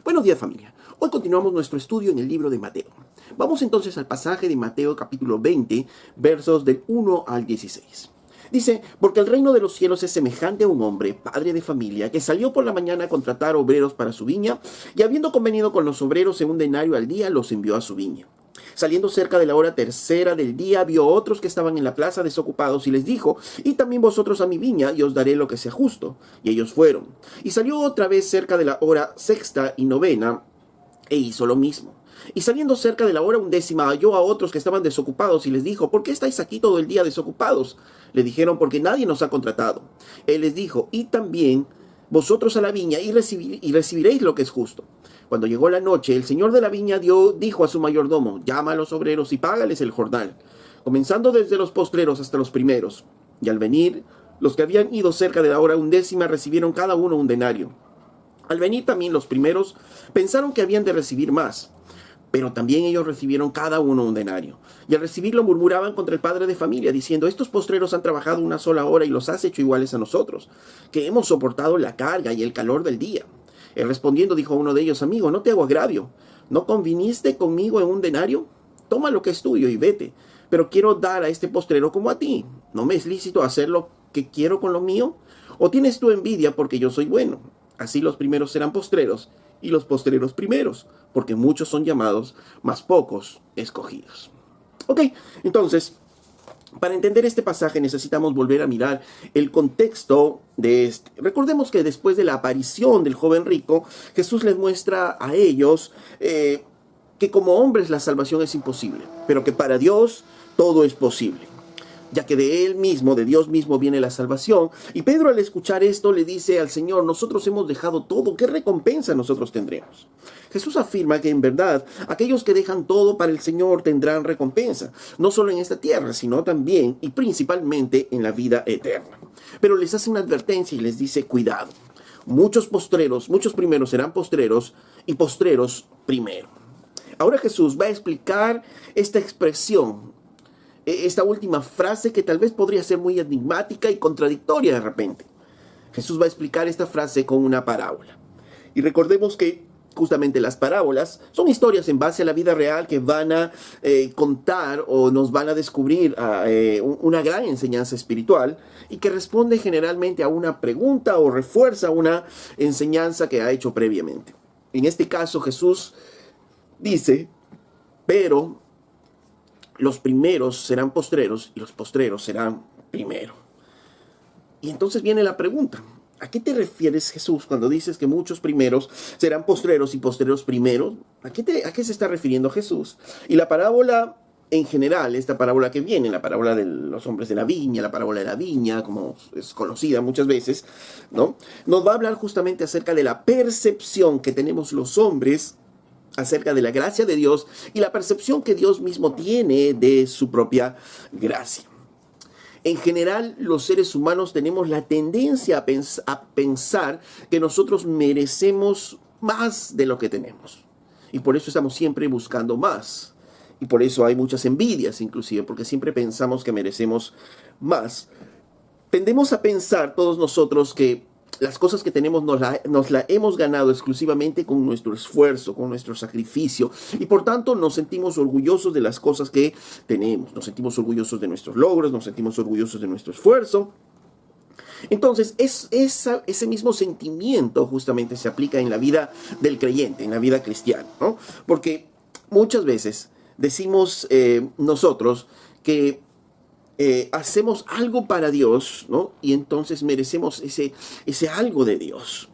Buenos días, familia. Hoy continuamos nuestro estudio en el libro de Mateo. Vamos entonces al pasaje de Mateo capítulo 20, versos del 1 al 16. Dice, porque el reino de los cielos es semejante a un hombre, padre de familia, que salió por la mañana a contratar obreros para su viña, y habiendo convenido con los obreros en un denario al día, los envió a su viña. Saliendo cerca de la hora tercera del día, vio a otros que estaban en la plaza desocupados y les dijo, id también vosotros a mi viña y os daré lo que sea justo. Y ellos fueron. Y salió otra vez cerca de la hora sexta y novena, e hizo lo mismo. Y saliendo cerca de la hora undécima, halló a otros que estaban desocupados y les dijo, ¿por qué estáis aquí todo el día desocupados? Le dijeron, porque nadie nos ha contratado. Él les dijo, id también vosotros a la viña y recibiréis lo que es justo. Cuando llegó la noche, el señor de la viña dijo a su mayordomo, llama a los obreros y págales el jornal, comenzando desde los postreros hasta los primeros. Y al venir, los que habían ido cerca de la hora undécima recibieron cada uno un denario. Al venir también los primeros, pensaron que habían de recibir más, pero también ellos recibieron cada uno un denario. Y al recibirlo murmuraban contra el padre de familia, diciendo, estos postreros han trabajado una sola hora y los has hecho iguales a nosotros, que hemos soportado la carga y el calor del día. Él respondiendo dijo a uno de ellos, amigo, no te hago agravio, ¿no conviniste conmigo en un denario? Toma lo que es tuyo y vete, pero quiero dar a este postrero como a ti. ¿No me es lícito hacer lo que quiero con lo mío? ¿O tienes tú envidia porque yo soy bueno? Así los primeros serán postreros y los postreros primeros, porque muchos son llamados, mas pocos escogidos. Ok, entonces, para entender este pasaje necesitamos volver a mirar el contexto de este. Recordemos que después de la aparición del joven rico, Jesús les muestra a ellos que como hombres la salvación es imposible, pero que para Dios todo es posible, ya que de Él mismo, de Dios mismo viene la salvación. Y Pedro al escuchar esto le dice al Señor, nosotros hemos dejado todo, ¿qué recompensa nosotros tendremos? Jesús afirma que en verdad aquellos que dejan todo para el Señor tendrán recompensa, no solo en esta tierra, sino también y principalmente en la vida eterna. Pero les hace una advertencia y les dice, cuidado, muchos primeros serán postreros y postreros primero. Ahora Jesús va a explicar esta expresión, esta última frase que tal vez podría ser muy enigmática y contradictoria de repente. Jesús va a explicar esta frase con una parábola. Y recordemos que justamente las parábolas son historias en base a la vida real que van a contar o nos van a descubrir una gran enseñanza espiritual y que responde generalmente a una pregunta o refuerza una enseñanza que ha hecho previamente. En este caso Jesús dice, pero los primeros serán postreros y los postreros serán primero. Y entonces viene la pregunta, ¿a qué te refieres, Jesús, cuando dices que muchos primeros serán postreros y postreros primeros? ¿A qué se está refiriendo Jesús? Y la parábola en general, esta parábola que viene, la parábola de los hombres de la viña, la parábola de la viña, como es conocida muchas veces, ¿no? Nos va a hablar justamente acerca de la percepción que tenemos los hombres acerca de la gracia de Dios y la percepción que Dios mismo tiene de su propia gracia. En general, los seres humanos tenemos la tendencia a pensar que nosotros merecemos más de lo que tenemos. Y por eso estamos siempre buscando más. Y por eso hay muchas envidias, inclusive, porque siempre pensamos que merecemos más. Tendemos a pensar todos nosotros que las cosas que tenemos nos la hemos ganado exclusivamente con nuestro esfuerzo, con nuestro sacrificio. Y por tanto nos sentimos orgullosos de las cosas que tenemos. Nos sentimos orgullosos de nuestros logros, nos sentimos orgullosos de nuestro esfuerzo. Entonces, ese mismo sentimiento justamente se aplica en la vida del creyente, en la vida cristiana, ¿no? Porque muchas veces decimos nosotros que hacemos algo para Dios, ¿no? Y entonces merecemos ese algo de Dios.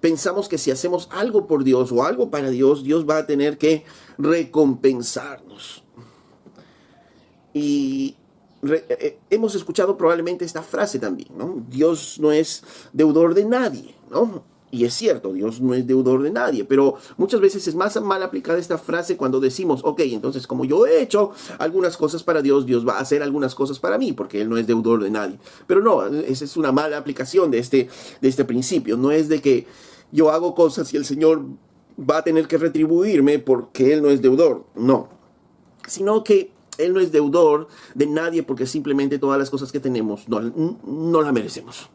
Pensamos que si hacemos algo por Dios o algo para Dios, Dios va a tener que recompensarnos. Y hemos escuchado probablemente esta frase también, ¿no? Dios no es deudor de nadie, ¿no? Y es cierto, Dios no es deudor de nadie, pero muchas veces es más mal aplicada esta frase cuando decimos, ok, entonces como yo he hecho algunas cosas para Dios, Dios va a hacer algunas cosas para mí, porque Él no es deudor de nadie. Pero no, esa es una mala aplicación de este principio. No es de que yo hago cosas y el Señor va a tener que retribuirme porque Él no es deudor. No, sino que Él no es deudor de nadie porque simplemente todas las cosas que tenemos no las merecemos.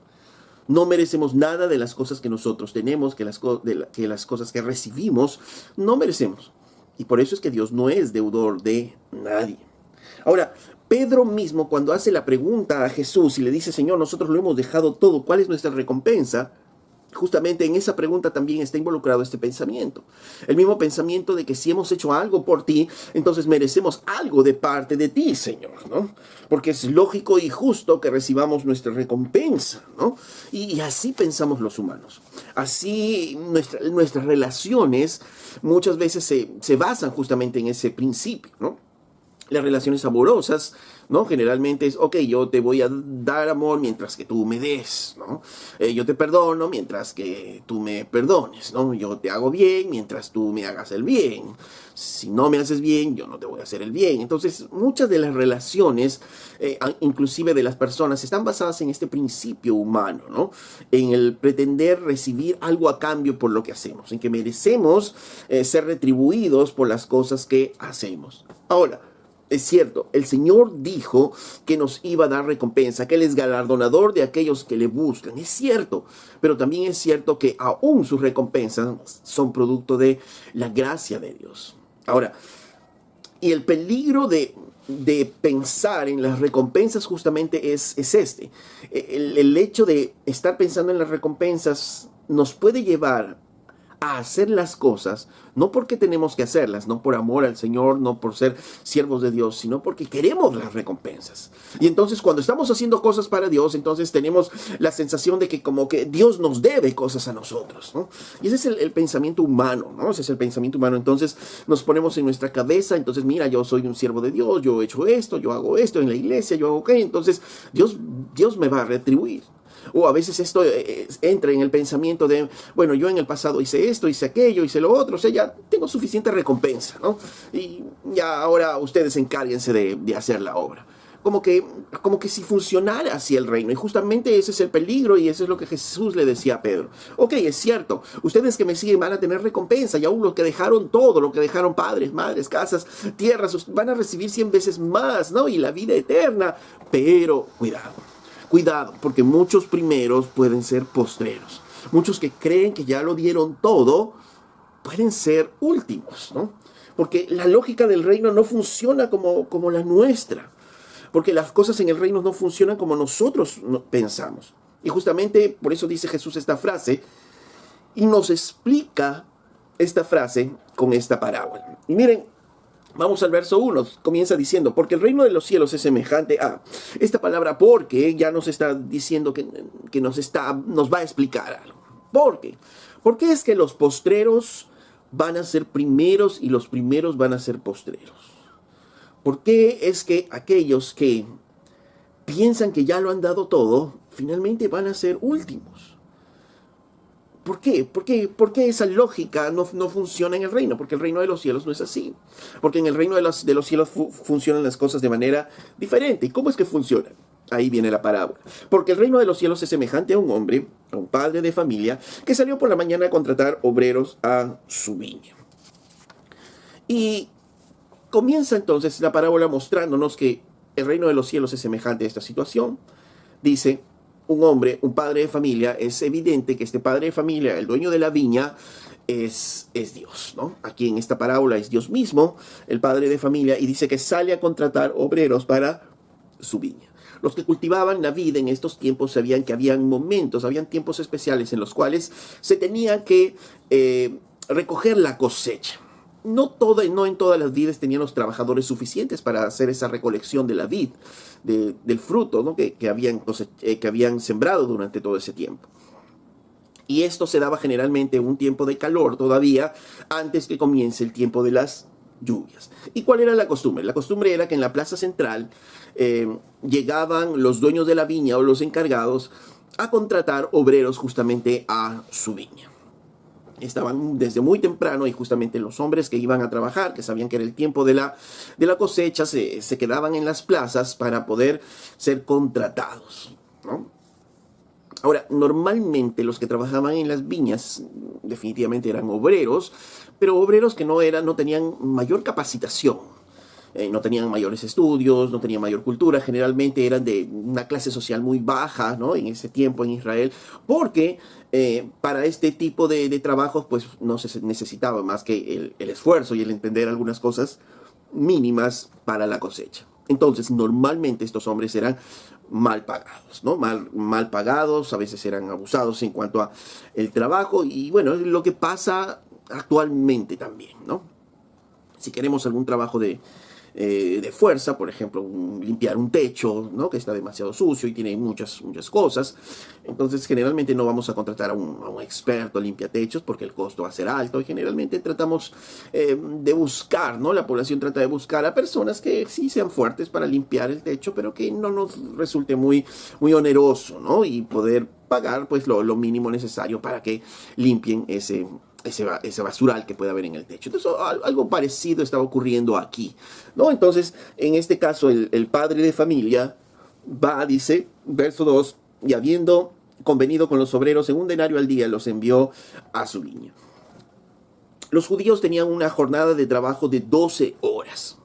No merecemos nada de las cosas que nosotros tenemos, que las cosas que recibimos, no merecemos. Y por eso es que Dios no es deudor de nadie. Ahora, Pedro mismo, cuando hace la pregunta a Jesús y le dice, Señor, nosotros lo hemos dejado todo, ¿cuál es nuestra recompensa? Justamente en esa pregunta también está involucrado este pensamiento. El mismo pensamiento de que si hemos hecho algo por ti, entonces merecemos algo de parte de ti, Señor, ¿no? Porque es lógico y justo que recibamos nuestra recompensa, ¿no? Y así pensamos los humanos. Así nuestras relaciones muchas veces se basan justamente en ese principio, ¿no? Las relaciones amorosas, ¿no? Generalmente es, ok, yo te voy a dar amor mientras que tú me des, ¿no? Yo te perdono mientras que tú me perdones, ¿no? Yo te hago bien mientras tú me hagas el bien. Si no me haces bien, yo no te voy a hacer el bien. Entonces, muchas de las relaciones, inclusive de las personas, están basadas en este principio humano, ¿no? En el pretender recibir algo a cambio por lo que hacemos, en que merecemos ser retribuidos por las cosas que hacemos. Ahora, es cierto, el Señor dijo que nos iba a dar recompensa, que Él es galardonador de aquellos que le buscan. Es cierto, pero también es cierto que aún sus recompensas son producto de la gracia de Dios. Ahora, y el peligro de pensar en las recompensas justamente es este. El hecho de estar pensando en las recompensas nos puede llevar a hacer las cosas, no porque tenemos que hacerlas, no por amor al Señor, no por ser siervos de Dios, sino porque queremos las recompensas. Y entonces cuando estamos haciendo cosas para Dios, entonces tenemos la sensación de que como que Dios nos debe cosas a nosotros, ¿no? Y ese es el pensamiento humano, ¿no? Ese es el pensamiento humano. Entonces nos ponemos en nuestra cabeza, entonces mira, yo soy un siervo de Dios, yo he hecho esto, yo hago esto en la iglesia, yo hago qué, entonces Dios me va a retribuir. O a veces esto entra en el pensamiento de, bueno, yo en el pasado hice esto, hice aquello, hice lo otro, o sea, ya tengo suficiente recompensa, ¿no? Y ya ahora ustedes encárguense de hacer la obra. Como que si funcionara así el reino. Y justamente ese es el peligro y eso es lo que Jesús le decía a Pedro. Ok, es cierto, ustedes que me siguen van a tener recompensa y aún los que dejaron todo, los que dejaron padres, madres, casas, tierras, van a recibir 100 veces más, ¿no? Y la vida eterna. Pero cuidado, porque muchos primeros pueden ser postreros. Muchos que creen que ya lo dieron todo, pueden ser últimos, ¿no? Porque la lógica del reino no funciona como la nuestra. Porque las cosas en el reino no funcionan como nosotros pensamos. Y justamente por eso dice Jesús esta frase y nos explica esta frase con esta parábola. Y miren, vamos al verso 1, comienza diciendo, porque el reino de los cielos es semejante a... Esta palabra porque ya nos está diciendo que nos va a explicar algo. ¿Por qué? ¿Por qué es que los postreros van a ser primeros y los primeros van a ser postreros? ¿Por qué es que aquellos que piensan que ya lo han dado todo, finalmente van a ser últimos? ¿Por qué? ¿Por qué esa lógica no funciona en el reino? Porque el reino de los cielos no es así. Porque en el reino de los cielos funcionan las cosas de manera diferente. ¿Y cómo es que funciona? Ahí viene la parábola. Porque el reino de los cielos es semejante a un hombre, a un padre de familia, que salió por la mañana a contratar obreros a su viña. Y comienza entonces la parábola mostrándonos que el reino de los cielos es semejante a esta situación. Dice, un hombre, un padre de familia, es evidente que este padre de familia, el dueño de la viña, es Dios, ¿no? Aquí en esta parábola es Dios mismo, el padre de familia, y dice que sale a contratar obreros para su viña. Los que cultivaban la vid en estos tiempos sabían que habían tiempos especiales en los cuales se tenía que recoger la cosecha. No en todas las vides tenían los trabajadores suficientes para hacer esa recolección de la vid, del fruto, ¿no? que habían sembrado durante todo ese tiempo. Y esto se daba generalmente en un tiempo de calor todavía, antes que comience el tiempo de las lluvias. ¿Y cuál era la costumbre? La costumbre era que en la plaza central llegaban los dueños de la viña o los encargados a contratar obreros justamente a su viña. Estaban desde muy temprano y justamente los hombres que iban a trabajar, que sabían que era el tiempo de la cosecha, se quedaban en las plazas para poder ser contratados, ¿no? Ahora, normalmente los que trabajaban en las viñas definitivamente eran obreros, pero obreros que no tenían mayor capacitación. no tenían mayores estudios, no tenían mayor cultura, generalmente eran de una clase social muy baja, ¿no? En ese tiempo en Israel, porque para este tipo de trabajos pues no se necesitaba más que el esfuerzo y el entender algunas cosas mínimas para la cosecha. Entonces, normalmente estos hombres eran mal pagados, ¿no? Mal pagados, a veces eran abusados en cuanto a el trabajo, y bueno, es lo que pasa actualmente también, ¿no? Si queremos algún trabajo de fuerza, por ejemplo, limpiar un techo, ¿no? Que está demasiado sucio y tiene muchas cosas, entonces generalmente no vamos a contratar a un experto limpiatechos porque el costo va a ser alto, y generalmente tratamos de buscar, ¿no? La población trata de buscar a personas que sí sean fuertes para limpiar el techo, pero que no nos resulte muy oneroso, ¿no? Y poder pagar pues lo mínimo necesario para que limpien ese basural que puede haber en el techo. Entonces, algo parecido estaba ocurriendo aquí, ¿no? Entonces, en este caso, el padre de familia va, dice, verso 2, y habiendo convenido con los obreros en un denario al día, los envió a su viña. Los judíos tenían una jornada de trabajo de 12 horas.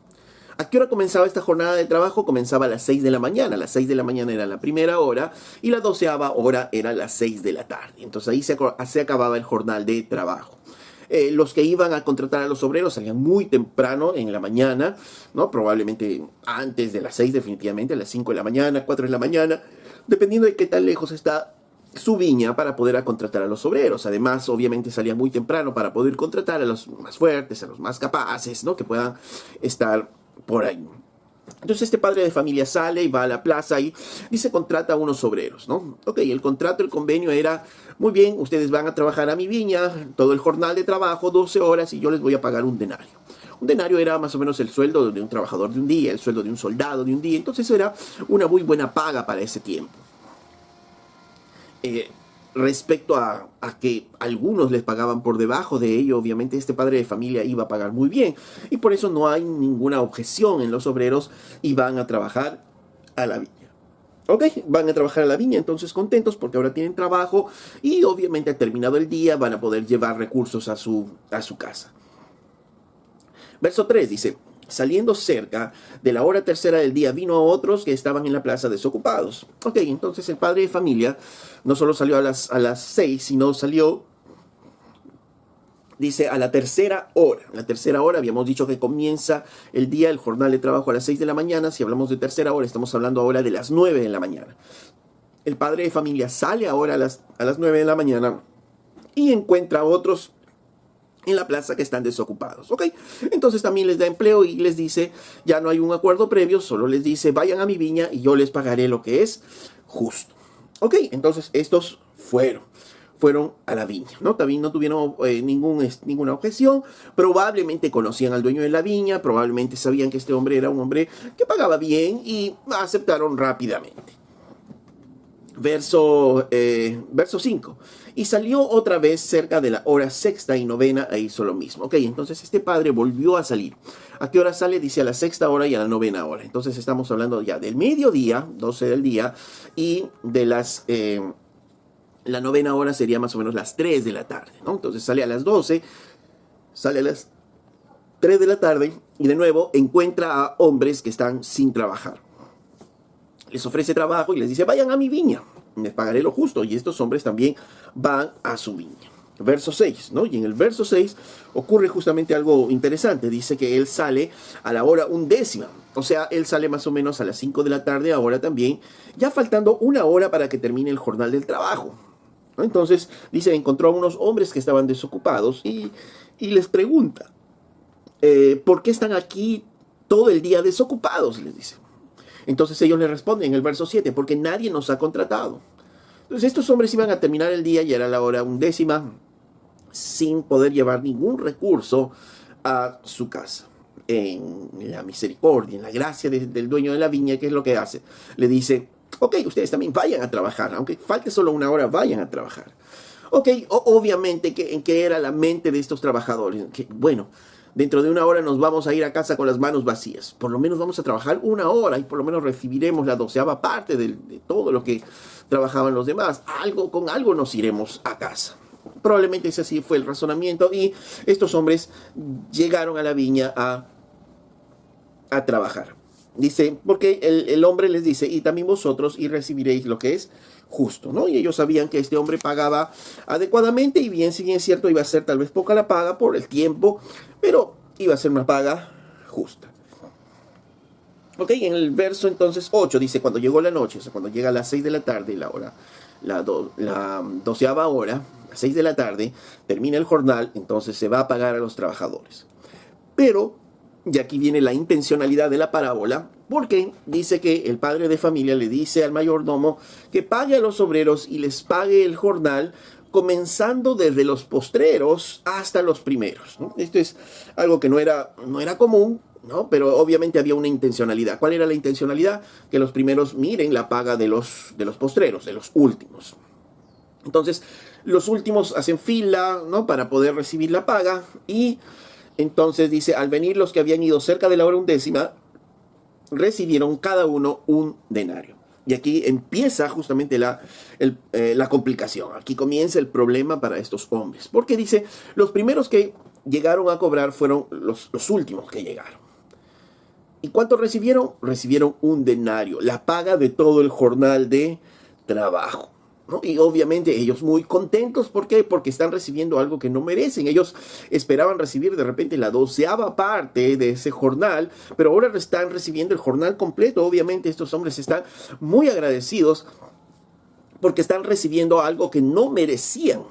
¿A qué hora comenzaba esta jornada de trabajo? Comenzaba a las 6 de la mañana. Las 6 de la mañana era la primera hora y la 12ª hora era las 6 de la tarde. Entonces ahí se acababa el jornal de trabajo. Los que iban a contratar a los obreros salían muy temprano en la mañana, ¿no? Probablemente antes de las 6, definitivamente, a las 5 de la mañana, 4 de la mañana, dependiendo de qué tan lejos está su viña para poder contratar a los obreros. Además, obviamente salía muy temprano para poder contratar a los más fuertes, a los más capaces, ¿no? Que puedan estar por ahí. Entonces este padre de familia sale y va a la plaza y se contrata a unos obreros, ¿no? Ok, el contrato, el convenio era, muy bien, ustedes van a trabajar a mi viña, todo el jornal de trabajo, 12 horas, y yo les voy a pagar un denario. Un denario era más o menos el sueldo de un trabajador de un día, el sueldo de un soldado de un día, entonces era una muy buena paga para ese tiempo. Respecto a que algunos les pagaban por debajo de ello, obviamente este padre de familia iba a pagar muy bien, y por eso no hay ninguna objeción en los obreros y van a trabajar a la viña. Ok, van a trabajar a la viña, entonces contentos porque ahora tienen trabajo y obviamente al terminado el día van a poder llevar recursos a su casa. Verso 3 dice: saliendo cerca de la hora tercera del día, vino a otros que estaban en la plaza desocupados. Ok, entonces el padre de familia no solo salió a las 6, sino salió, dice, a la tercera hora. La tercera hora, habíamos dicho que comienza el día, el jornal de trabajo a las 6 de la mañana. Si hablamos de tercera hora, estamos hablando ahora de las 9 de la mañana. El padre de familia sale ahora a las 9 de la mañana y encuentra a otros en la plaza que están desocupados, ¿ok? Entonces también les da empleo y les dice, ya no hay un acuerdo previo, solo les dice, vayan a mi viña y yo les pagaré lo que es justo, ¿ok? Entonces estos fueron a la viña, ¿no? También no tuvieron ninguna objeción, probablemente conocían al dueño de la viña, probablemente sabían que este hombre era un hombre que pagaba bien y aceptaron rápidamente. Verso 5. Y salió otra vez cerca de la hora sexta y novena e hizo lo mismo. Ok, entonces este padre volvió a salir. ¿A qué hora sale? Dice a la sexta hora y a la novena hora. Entonces estamos hablando ya del mediodía, 12 del día, y de la novena hora sería más o menos las 3 de la tarde, ¿no? Entonces sale a las 12, sale a las 3 de la tarde y de nuevo encuentra a hombres que están sin trabajar. Les ofrece trabajo y les dice, vayan a mi viña, les pagaré lo justo. Y estos hombres también van a su viña. Verso 6, ¿no? Y en el verso 6 ocurre justamente algo interesante. Dice que él sale a la hora 1:10. O sea, él sale más o menos a las 5 de la tarde, ahora también, ya faltando una hora para que termine el jornal del trabajo, ¿no? Entonces, dice, encontró a unos hombres que estaban desocupados y les pregunta, ¿por qué están aquí todo el día desocupados? Les dice. Entonces ellos le responden en el verso 7, porque nadie nos ha contratado. Entonces estos hombres iban a terminar el día y era la hora 1:10 sin poder llevar ningún recurso a su casa. En la misericordia, en la gracia del dueño de la viña, ¿qué es lo que hace? Le dice, ok, ustedes también vayan a trabajar, aunque falte solo una hora, vayan a trabajar. Ok, obviamente, ¿en qué era la mente de estos trabajadores? Que, bueno, dentro de una hora nos vamos a ir a casa con las manos vacías. Por lo menos vamos a trabajar una hora y por lo menos recibiremos la 12ª parte de todo lo que trabajaban los demás. Con algo nos iremos a casa. Probablemente ese sí fue el razonamiento y estos hombres llegaron a la viña a a trabajar. Dice, porque el hombre les dice, y también vosotros, y recibiréis lo que es justo, ¿no? Y ellos sabían que este hombre pagaba adecuadamente, y bien, si bien es cierto, iba a ser tal vez poca la paga por el tiempo, pero iba a ser una paga justa. Ok, en el verso entonces 8 dice, cuando llegó la noche, o sea, cuando llega a las 6 de la tarde, la 12ª hora, a las 6 de la tarde, termina el jornal, entonces se va a pagar a los trabajadores. Pero, y aquí viene la intencionalidad de la parábola, porque dice que el padre de familia le dice al mayordomo que pague a los obreros y les pague el jornal, comenzando desde los postreros hasta los primeros, ¿no? Esto es algo que no era común, ¿no? Pero obviamente había una intencionalidad. ¿Cuál era la intencionalidad? Que los primeros miren la paga de los postreros, de los últimos. Entonces, los últimos hacen fila, ¿no? Para poder recibir la paga, y entonces dice, al venir los que habían ido cerca de la hora 11ª, recibieron cada uno un denario. Y aquí empieza justamente la complicación. Aquí comienza el problema para estos hombres. Porque dice, los primeros que llegaron a cobrar fueron los últimos que llegaron. ¿Y cuánto recibieron? Recibieron un denario, la paga de todo el jornal de trabajo, ¿no? Y obviamente ellos muy contentos. ¿Por qué? Porque están recibiendo algo que no merecen. Ellos esperaban recibir de repente la 12ª parte de ese jornal, pero ahora están recibiendo el jornal completo. Obviamente estos hombres están muy agradecidos porque están recibiendo algo que no merecían.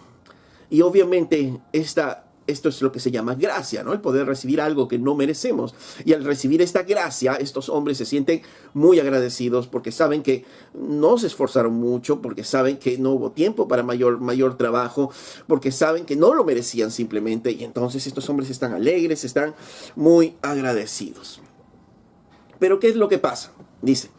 Y obviamente esto es lo que se llama gracia, ¿no? El poder recibir algo que no merecemos. Y al recibir esta gracia, estos hombres se sienten muy agradecidos porque saben que no se esforzaron mucho, porque saben que no hubo tiempo para mayor trabajo, porque saben que no lo merecían simplemente. Y entonces estos hombres están alegres, están muy agradecidos. Pero ¿qué es lo que pasa? Dice,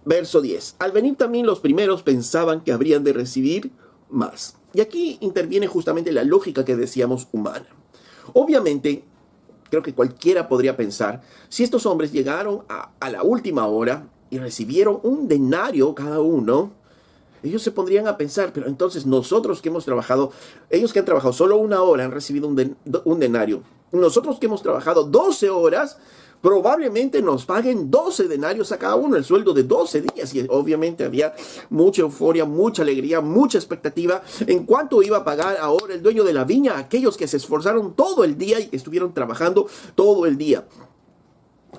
verso 10. Al venir también los primeros pensaban que habrían de recibir más. Y aquí interviene justamente la lógica que decíamos humana. Obviamente, creo que cualquiera podría pensar, si estos hombres llegaron a la última hora y recibieron un denario cada uno, ellos se pondrían a pensar, pero entonces nosotros que hemos trabajado, ellos que han trabajado solo una hora han recibido un denario. Nosotros que hemos trabajado 12 horas, probablemente nos paguen 12 denarios a cada uno, el sueldo de 12 días. Y obviamente había mucha euforia, mucha alegría, mucha expectativa en cuánto iba a pagar ahora el dueño de la viña a aquellos que se esforzaron todo el día y que estuvieron trabajando todo el día.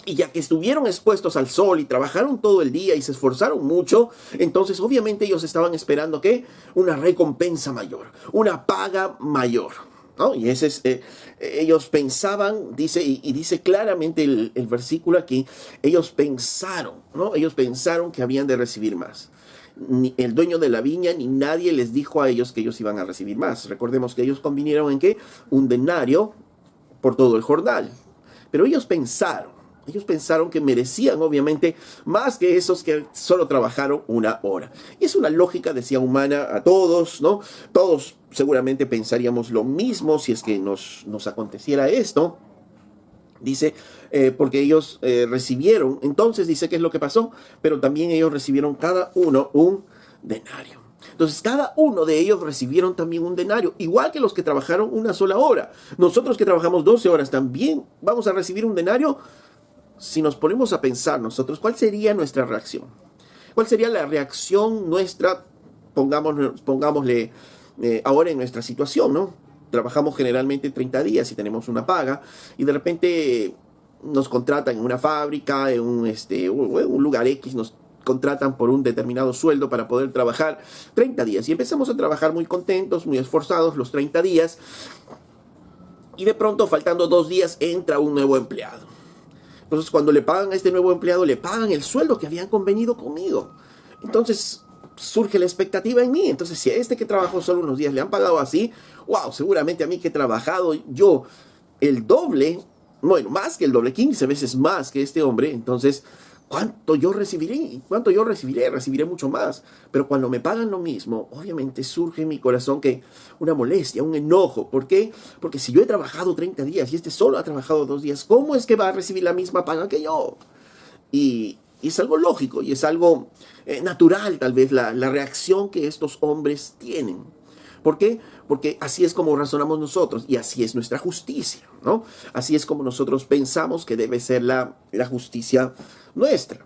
Y ya que estuvieron expuestos al sol y trabajaron todo el día y se esforzaron mucho, entonces obviamente ellos estaban esperando ¿qué? Una recompensa mayor, una paga mayor, ¿no? Y ese es, ellos pensaban, dice, y dice claramente el versículo aquí, ellos pensaron, ¿no? Ellos pensaron que habían de recibir más. Ni el dueño de la viña ni nadie les dijo a ellos que ellos iban a recibir más. Recordemos que ellos convinieron en ¿qué? Un denario por todo el jornal. Pero ellos pensaron que merecían obviamente más que esos que solo trabajaron una hora. Y es una lógica, decía, humana a todos, ¿no? Todos seguramente pensaríamos lo mismo si es que nos aconteciera esto. Dice, porque ellos recibieron, entonces dice qué es lo que pasó, pero también ellos recibieron cada uno un denario. Entonces cada uno de ellos recibieron también un denario, igual que los que trabajaron una sola hora. Nosotros que trabajamos 12 horas también vamos a recibir un denario. Si nos ponemos a pensar nosotros, ¿cuál sería nuestra reacción? ¿Cuál sería la reacción nuestra? Pongámosle ahora en nuestra situación, ¿no? Trabajamos generalmente 30 días y tenemos una paga y de repente nos contratan en una fábrica, en un lugar X, nos contratan por un determinado sueldo para poder trabajar 30 días y empezamos a trabajar muy contentos, muy esforzados los 30 días y de pronto faltando 2 días entra un nuevo empleado. Entonces, cuando le pagan a este nuevo empleado, le pagan el sueldo que habían convenido conmigo. Entonces, surge la expectativa en mí. Entonces, si a este que trabajó solo unos días le han pagado así, wow, seguramente a mí que he trabajado yo el doble, bueno, más que el doble, 15 veces más que este hombre, entonces, ¿cuánto yo recibiré? ¿Cuánto yo recibiré? Recibiré mucho más. Pero cuando me pagan lo mismo, obviamente surge en mi corazón que una molestia, un enojo. ¿Por qué? Porque si yo he trabajado 30 días y este solo ha trabajado 2 días, ¿cómo es que va a recibir la misma paga que yo? Y es algo lógico y es algo natural tal vez la reacción que estos hombres tienen. ¿Por qué? Porque así es como razonamos nosotros y así es nuestra justicia, ¿no? Así es como nosotros pensamos que debe ser la justicia nuestra.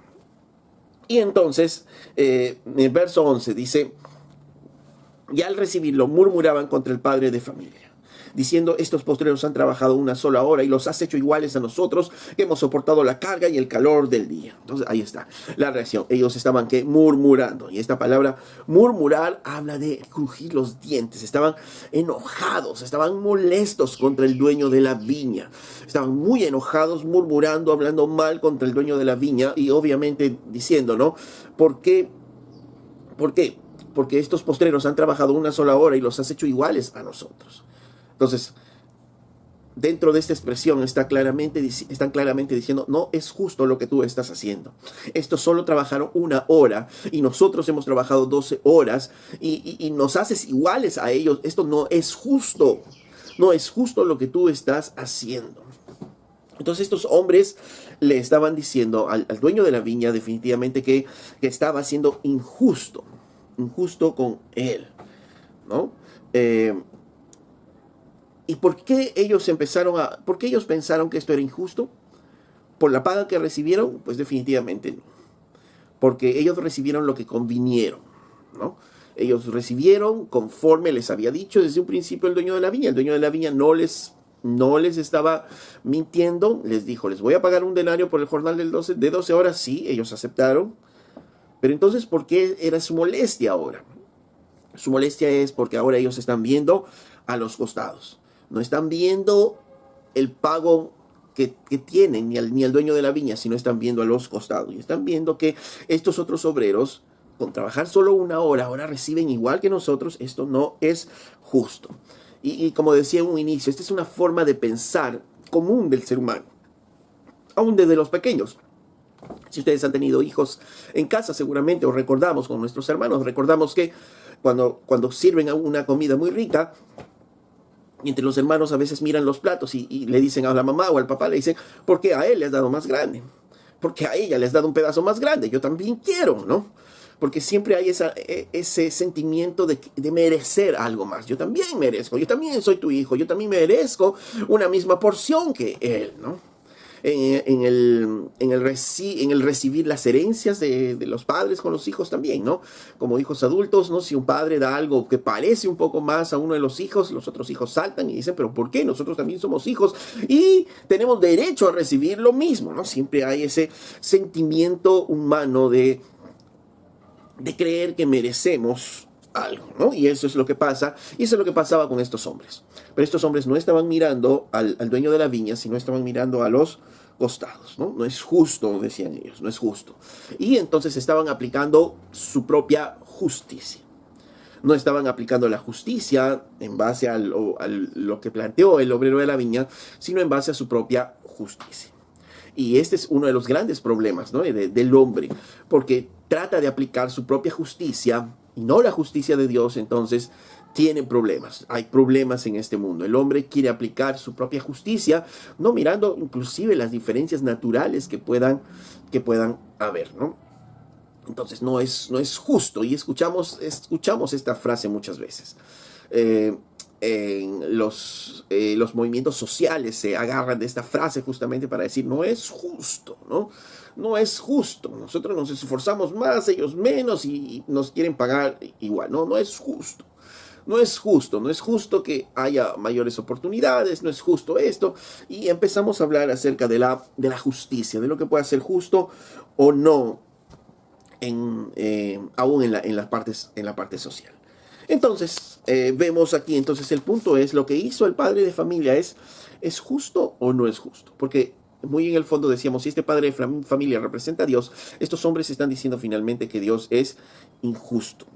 Y entonces, en el verso 11 dice, y al recibirlo murmuraban contra el padre de familia, diciendo, estos postreros han trabajado una sola hora y los has hecho iguales a nosotros, que hemos soportado la carga y el calor del día. Entonces ahí está la reacción. Ellos estaban murmurando. Y esta palabra murmurar habla de crujir los dientes. Estaban enojados, estaban molestos contra el dueño de la viña. Estaban muy enojados, murmurando, hablando mal contra el dueño de la viña y obviamente diciendo, ¿no? ¿Por qué? ¿Por qué? Porque estos postreros han trabajado una sola hora y los has hecho iguales a nosotros. Entonces, dentro de esta expresión están claramente diciendo, no es justo lo que tú estás haciendo. Estos solo trabajaron una hora y nosotros hemos trabajado 12 horas y nos haces iguales a ellos. Esto no es justo. No es justo lo que tú estás haciendo. Entonces estos hombres le estaban diciendo al dueño de la viña definitivamente que estaba siendo injusto con él, ¿no? ¿Y por qué ellos pensaron que esto era injusto? ¿Por la paga que recibieron? Pues definitivamente no. Porque ellos recibieron lo que convinieron, ¿no? Ellos recibieron conforme les había dicho desde un principio el dueño de la viña. El dueño de la viña no les estaba mintiendo. Les dijo, les voy a pagar un denario por el jornal de 12 horas. Sí, ellos aceptaron. Pero entonces, ¿por qué era su molestia ahora? Su molestia es porque ahora ellos están viendo a los costados. No están viendo el pago que tienen ni al dueño de la viña, sino están viendo a los costados. Y están viendo que estos otros obreros, con trabajar solo una hora, ahora reciben igual que nosotros. Esto no es justo. Y como decía en un inicio, esta es una forma de pensar común del ser humano, aún desde los pequeños. Si ustedes han tenido hijos en casa, seguramente, o recordamos con nuestros hermanos, recordamos que cuando sirven una comida muy rica, y entre los hermanos a veces miran los platos y le dicen a la mamá o al papá, le dicen, ¿por qué a él le has dado más grande? Porque a ella le has dado un pedazo más grande, yo también quiero, ¿no? Porque siempre hay ese sentimiento de merecer algo más. Yo también merezco, yo también soy tu hijo, yo también merezco una misma porción que él, ¿no? En el recibir las herencias de los padres con los hijos también, ¿no? Como hijos adultos, ¿no? Si un padre da algo que parece un poco más a uno de los hijos, los otros hijos saltan y dicen, pero ¿por qué? Nosotros también somos hijos y tenemos derecho a recibir lo mismo, ¿no? Siempre hay ese sentimiento humano de creer que merecemos algo, ¿no? Y eso es lo que pasa, y eso es lo que pasaba con estos hombres. Pero estos hombres no estaban mirando al dueño de la viña, sino estaban mirando a los costados, ¿no? No es justo, decían ellos, no es justo. Y entonces estaban aplicando su propia justicia. No estaban aplicando la justicia en base a lo que planteó el obrero de la viña, sino en base a su propia justicia. Y este es uno de los grandes problemas, ¿no? del hombre, porque trata de aplicar su propia justicia y no la justicia de Dios. Entonces tiene problemas, hay problemas en este mundo. El hombre quiere aplicar su propia justicia, no mirando inclusive las diferencias naturales que puedan haber, ¿no? Entonces no es justo, y escuchamos esta frase muchas veces. En los movimientos sociales se agarran de esta frase justamente para decir, no es justo, ¿no? No es justo. Nosotros nos esforzamos más, ellos menos, y nos quieren pagar igual. No es justo. No es justo, no es justo que haya mayores oportunidades, no es justo esto. Y empezamos a hablar acerca de la justicia, de lo que puede ser justo o no, aún en la parte social. Entonces, vemos aquí, entonces el punto es, lo que hizo el padre de familia ¿es justo o no es justo? Porque muy en el fondo decíamos, si este padre de familia representa a Dios, estos hombres están diciendo finalmente que Dios es injusto.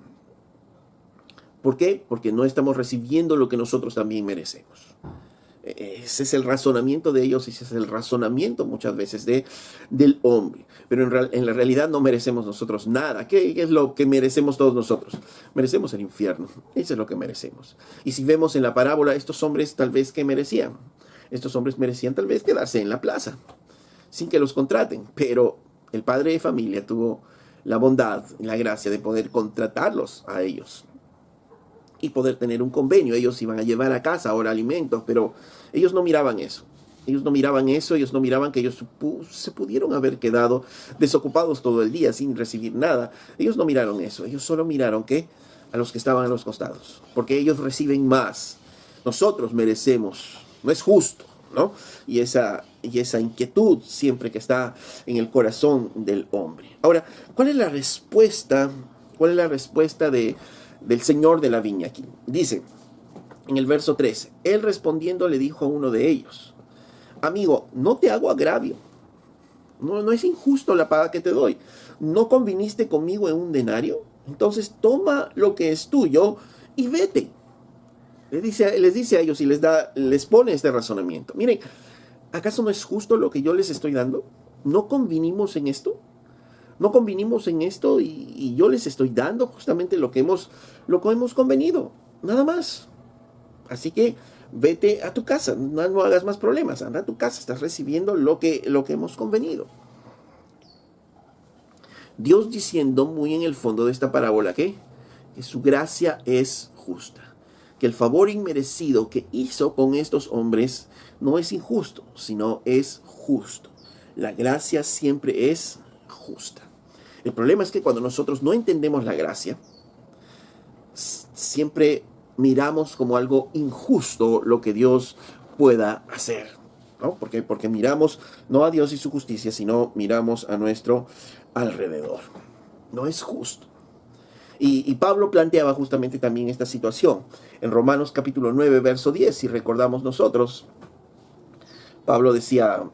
¿Por qué? Porque no estamos recibiendo lo que nosotros también merecemos. Ese es el razonamiento de ellos, ese es el razonamiento muchas veces del hombre. Pero en la realidad no merecemos nosotros nada. ¿Qué es lo que merecemos todos nosotros? Merecemos el infierno. Eso es lo que merecemos. Y si vemos en la parábola, estos hombres tal vez, ¿qué merecían? Estos hombres merecían tal vez quedarse en la plaza, sin que los contraten. Pero el padre de familia tuvo la bondad y la gracia de poder contratarlos a ellos. y poder tener un convenio. Ellos iban a llevar a casa ahora alimentos, pero ellos no miraban eso. Ellos no miraban eso, ellos no miraban que ellos se pudieron haber quedado desocupados todo el día sin recibir nada. Ellos no miraron eso, ellos solo miraron que a los que estaban a los costados, porque ellos reciben más. Nosotros merecemos, no es justo, ¿no? Y esa inquietud siempre que está en el corazón del hombre. Ahora, ¿cuál es la respuesta? ¿Cuál es la respuesta del señor de la viña aquí? Dice en el verso 13, él respondiendo le dijo a uno de ellos: amigo, no te hago agravio. No es injusto la paga que te doy. ¿No conviniste conmigo en un denario? Entonces toma lo que es tuyo y vete. Les dice a ellos y les pone este razonamiento. Miren, ¿acaso no es justo lo que yo les estoy dando? ¿No convinimos en esto? ¿No convinimos en esto y yo les estoy dando justamente lo que hemos convenido? Nada más. Así que vete a tu casa, no hagas más problemas, anda a tu casa, estás recibiendo lo que hemos convenido. Dios diciendo muy en el fondo de esta parábola que su gracia es justa, que el favor inmerecido que hizo con estos hombres no es injusto, sino es justo. La gracia siempre es justa. El problema es que cuando nosotros no entendemos la gracia, siempre miramos como algo injusto lo que Dios pueda hacer, ¿no? Porque miramos no a Dios y su justicia, sino miramos a nuestro alrededor. No es justo. Y Pablo planteaba justamente también esta situación. En Romanos capítulo 9, verso 10, si recordamos nosotros, Pablo decía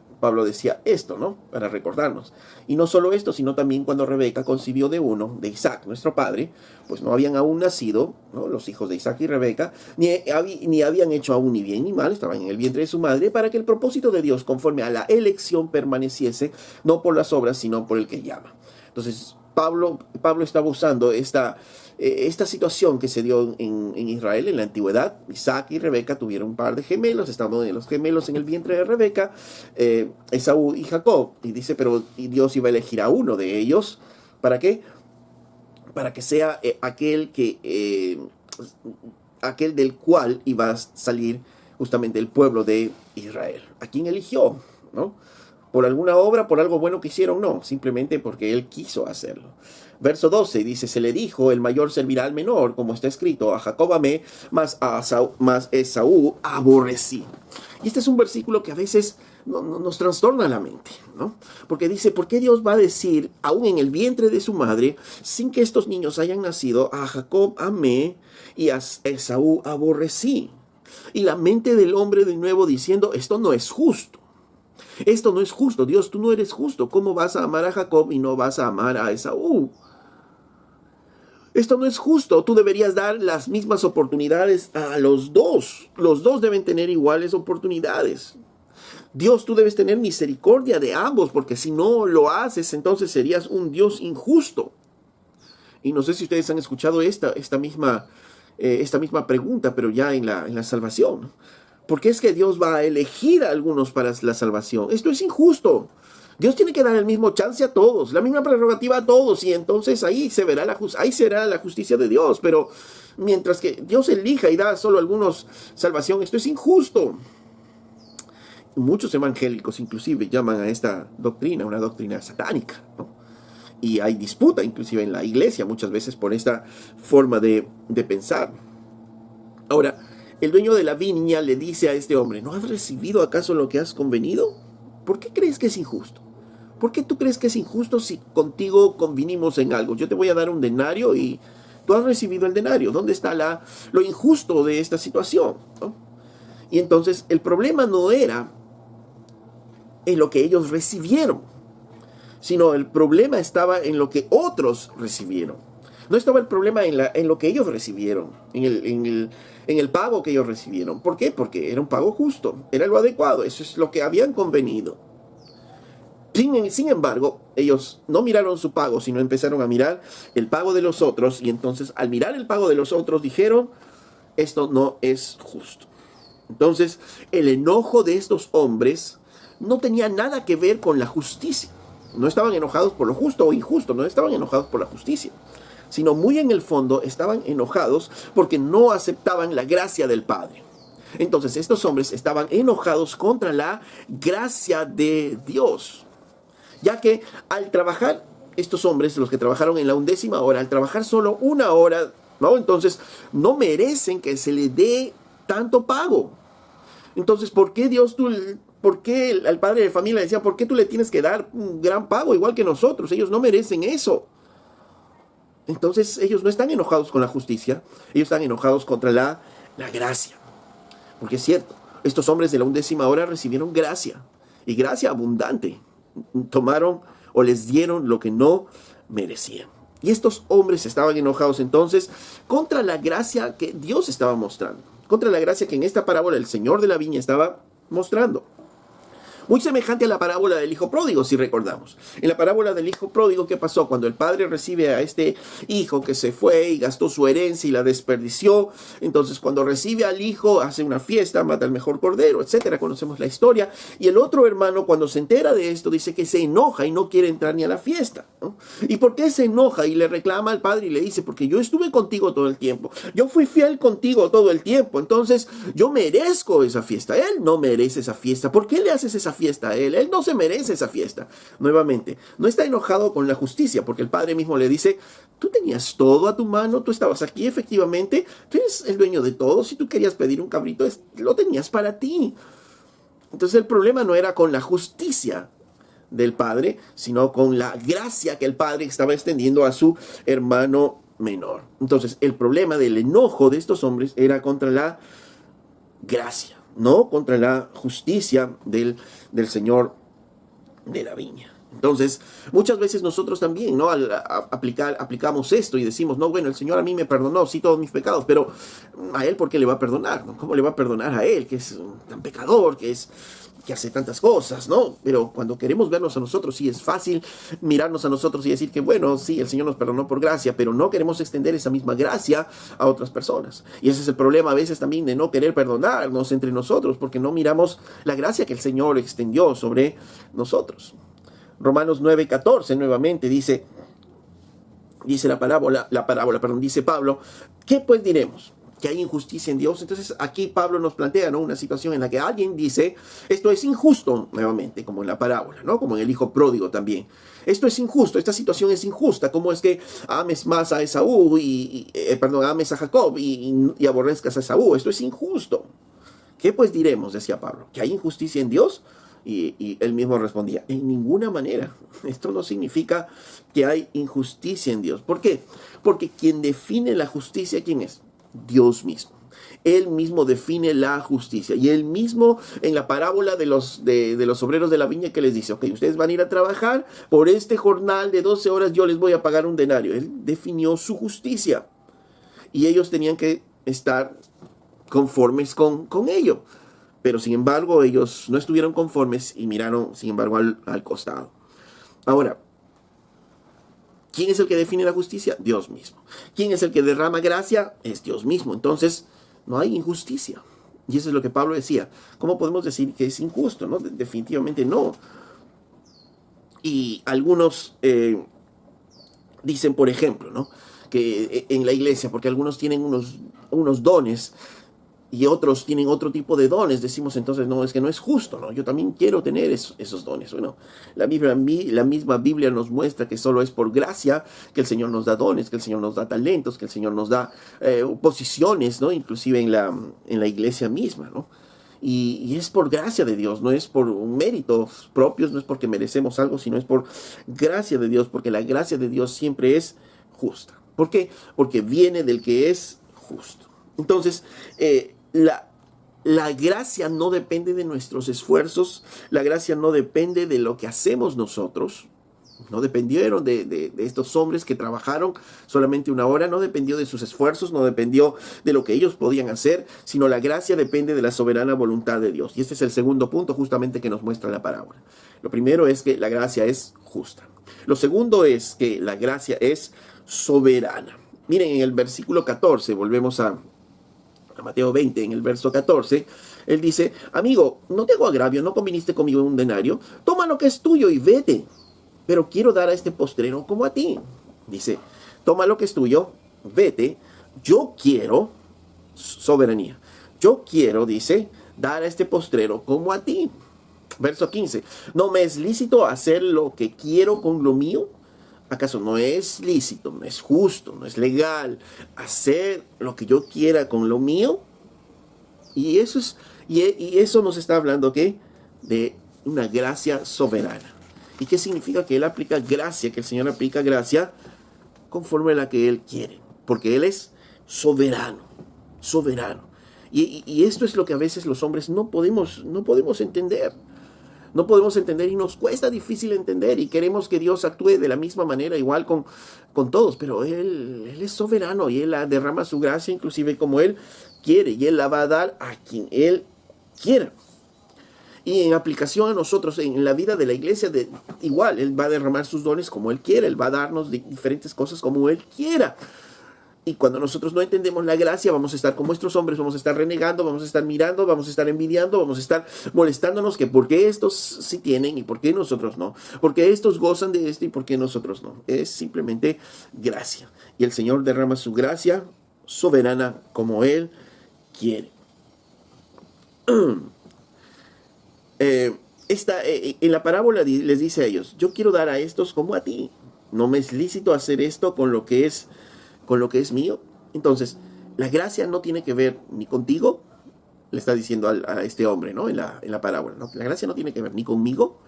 esto, ¿no? Para recordarnos. Y no solo esto, sino también cuando Rebeca concibió de Isaac, nuestro padre, pues no habían aún nacido, ¿no?, los hijos de Isaac y Rebeca, ni habían hecho aún ni bien ni mal, estaban en el vientre de su madre, para que el propósito de Dios conforme a la elección permaneciese, no por las obras, sino por el que llama. Entonces, Pablo estaba usando esta situación que se dio en Israel en la antigüedad. Isaac y Rebeca tuvieron un par de gemelos, estaban los gemelos en el vientre de Rebeca, Esaú y Jacob. Y dice, y Dios iba a elegir a uno de ellos. ¿Para qué? Para que sea aquel del cual iba a salir justamente el pueblo de Israel. ¿A quién eligió? ¿No? ¿Por alguna obra, por algo bueno que hicieron? No, simplemente porque él quiso hacerlo. Verso 12 dice, se le dijo, el mayor servirá al menor, como está escrito, a Jacob amé, mas Esaú aborrecí. Y este es un versículo que a veces nos trastorna la mente, ¿no? Porque dice, ¿por qué Dios va a decir, aún en el vientre de su madre, sin que estos niños hayan nacido, a Jacob amé y a Esaú aborrecí? Y la mente del hombre de nuevo diciendo, esto no es justo. Esto no es justo. Dios, tú no eres justo. ¿Cómo vas a amar a Jacob y no vas a amar a Esaú? Esto no es justo. Tú deberías dar las mismas oportunidades a los dos. Los dos deben tener iguales oportunidades. Dios, tú debes tener misericordia de ambos, porque si no lo haces, entonces serías un Dios injusto. Y no sé si ustedes han escuchado esta misma pregunta, pero ya en la salvación. ¿Por qué es que Dios va a elegir a algunos para la salvación? Esto es injusto. Dios tiene que dar el mismo chance a todos, la misma prerrogativa a todos, y entonces ahí será la justicia de Dios. Pero mientras que Dios elija y da solo a algunos salvación, esto es injusto. Muchos evangélicos inclusive llaman a esta doctrina una doctrina satánica, ¿no? Y hay disputa inclusive en la iglesia muchas veces por esta forma de pensar. Ahora, el dueño de la viña le dice a este hombre, ¿no has recibido acaso lo que has convenido? ¿Por qué crees que es injusto? ¿Por qué tú crees que es injusto si contigo convinimos en algo? Yo te voy a dar un denario y tú has recibido el denario. ¿Dónde está lo injusto de esta situación? ¿No? Y entonces el problema no era en lo que ellos recibieron, sino el problema estaba en lo que otros recibieron. No estaba el problema en lo que ellos recibieron, en el pago que ellos recibieron. ¿Por qué? Porque era un pago justo, era lo adecuado, eso es lo que habían convenido. Sin embargo, ellos no miraron su pago, sino empezaron a mirar el pago de los otros, y entonces al mirar el pago de los otros dijeron, esto no es justo. Entonces, el enojo de estos hombres no tenía nada que ver con la justicia. No estaban enojados por lo justo o injusto, no estaban enojados por la justicia, sino muy en el fondo estaban enojados porque no aceptaban la gracia del Padre. Entonces estos hombres estaban enojados contra la gracia de Dios, ya que al trabajar, estos hombres, los que trabajaron en la 11ª hora, al trabajar solo 1 hora, ¿no? Entonces no merecen que se le dé tanto pago. Entonces, ¿por qué al padre de familia le decía, ¿por qué tú le tienes que dar un gran pago igual que nosotros? Ellos no merecen eso. Entonces ellos no están enojados con la justicia, ellos están enojados contra la gracia. Porque es cierto, estos hombres de la 11ª hora recibieron gracia, y gracia abundante. Tomaron o les dieron lo que no merecían. Y estos hombres estaban enojados entonces contra la gracia que Dios estaba mostrando, contra la gracia que en esta parábola el Señor de la viña estaba mostrando. Muy semejante a la parábola del hijo pródigo, si recordamos. En la parábola del hijo pródigo, ¿qué pasó? Cuando el padre recibe a este hijo que se fue y gastó su herencia y la desperdició, entonces cuando recibe al hijo, hace una fiesta, mata al mejor cordero, etcétera. Conocemos la historia. Y el otro hermano, cuando se entera de esto, dice que se enoja y no quiere entrar ni a la fiesta, ¿no? ¿Y por qué se enoja? Y le reclama al padre y le dice, porque yo estuve contigo todo el tiempo. Yo fui fiel contigo todo el tiempo. Entonces yo merezco esa fiesta. Él no merece esa fiesta. ¿Por qué le haces esa fiesta a él? Él no se merece esa fiesta. Nuevamente, no está enojado con la justicia, porque el padre mismo le dice, tú tenías todo a tu mano, tú estabas aquí efectivamente, tú eres el dueño de todo, si tú querías pedir un cabrito, lo tenías para ti. Entonces el problema no era con la justicia del padre, sino con la gracia que el padre estaba extendiendo a su hermano menor. Entonces el problema del enojo de estos hombres era contra la gracia, no contra la justicia del Señor de la viña. Entonces, muchas veces nosotros también, ¿no? Aplicamos esto y decimos, no, bueno, el Señor a mí me perdonó, sí, todos mis pecados, pero a Él, ¿por qué le va a perdonar? ¿No? ¿Cómo le va a perdonar a Él, que es tan pecador, que hace tantas cosas, ¿no? Pero cuando queremos vernos a nosotros, sí es fácil mirarnos a nosotros y decir que, bueno, sí, el Señor nos perdonó por gracia, pero no queremos extender esa misma gracia a otras personas. Y ese es el problema a veces también de no querer perdonarnos entre nosotros, porque no miramos la gracia que el Señor extendió sobre nosotros. Romanos 9:14 nuevamente dice dice Pablo, ¿qué pues diremos? ¿Que hay injusticia en Dios? Entonces aquí Pablo nos plantea, ¿no?, una situación en la que alguien dice, esto es injusto, nuevamente, como en la parábola, ¿no?, como en el hijo pródigo también. Esto es injusto, esta situación es injusta. ¿Cómo es que ames más a Esaú ames a Jacob y aborrezcas a Esaú? Esto es injusto. ¿Qué pues diremos? Decía Pablo, ¿que hay injusticia en Dios? Y él mismo respondía, en ninguna manera. Esto no significa que hay injusticia en Dios. ¿Por qué? Porque quien define la justicia, ¿quién es? Dios mismo. Él mismo define la justicia. Y él mismo, en la parábola de los obreros de la viña, que les dice, ok, ustedes van a ir a trabajar, por este jornal de 12 horas yo les voy a pagar un denario. Él definió su justicia. Y ellos tenían que estar conformes con ello. Pero sin embargo ellos no estuvieron conformes y miraron sin embargo al costado. Ahora, ¿quién es el que define la justicia? Dios mismo. ¿Quién es el que derrama gracia? Es Dios mismo. Entonces no hay injusticia. Y eso es lo que Pablo decía. ¿Cómo podemos decir que es injusto? ¿No? Definitivamente no. Y algunos dicen, por ejemplo, ¿no?, que en la iglesia, porque algunos tienen unos dones y otros tienen otro tipo de dones, decimos entonces, no, es que no es justo, ¿no? Yo también quiero tener esos dones. Bueno, la misma Biblia nos muestra que solo es por gracia que el Señor nos da dones, que el Señor nos da talentos, que el Señor nos da posiciones, ¿no? Inclusive en la iglesia misma, ¿no? Y es por gracia de Dios, no es por méritos propios, no es porque merecemos algo, sino es por gracia de Dios, porque la gracia de Dios siempre es justa. ¿Por qué? Porque viene del que es justo. Entonces, la gracia no depende de nuestros esfuerzos, la gracia no depende de lo que hacemos nosotros, no dependieron de estos hombres que trabajaron solamente 1 hora, no dependió de sus esfuerzos, no dependió de lo que ellos podían hacer, sino la gracia depende de la soberana voluntad de Dios. Y este es el segundo punto justamente que nos muestra la parábola. Lo primero es que la gracia es justa. Lo segundo es que la gracia es soberana. Miren, en el versículo 14, volvemos a Mateo 20, en el verso 14, él dice, amigo, no te hago agravio, no conviniste conmigo en un denario, toma lo que es tuyo y vete, pero quiero dar a este postrero como a ti. Dice, toma lo que es tuyo, vete, yo quiero soberanía. Yo quiero, dice, dar a este postrero como a ti. Verso 15, ¿no me es lícito hacer lo que quiero con lo mío? ¿Acaso no es lícito, no es justo, no es legal hacer lo que yo quiera con lo mío? Y eso es, y eso nos está hablando, ¿qué? De una gracia soberana. ¿Y qué significa? Que Él aplica gracia, que el Señor aplica gracia conforme a la que Él quiere, porque Él es soberano, soberano. Y esto es lo que a veces los hombres no podemos entender. No podemos entender y nos cuesta difícil entender y queremos que Dios actúe de la misma manera, igual con todos, pero Él es soberano y Él derrama su gracia inclusive como Él quiere y Él la va a dar a quien Él quiera. Y en aplicación a nosotros, en la vida de la iglesia, igual, Él va a derramar sus dones como Él quiera, Él va a darnos diferentes cosas como Él quiera. Y cuando nosotros no entendemos la gracia, vamos a estar como estos hombres, vamos a estar renegando, vamos a estar mirando, vamos a estar envidiando, vamos a estar molestándonos que por qué estos sí tienen y por qué nosotros no. Por qué estos gozan de esto y por qué nosotros no. Es simplemente gracia. Y el Señor derrama su gracia soberana como Él quiere. En la parábola les dice a ellos, yo quiero dar a estos como a ti. No me es lícito hacer esto con lo que es mío. Entonces, la gracia no tiene que ver ni contigo, le está diciendo a este hombre, ¿no? En la parábola, ¿no? La gracia no tiene que ver ni conmigo,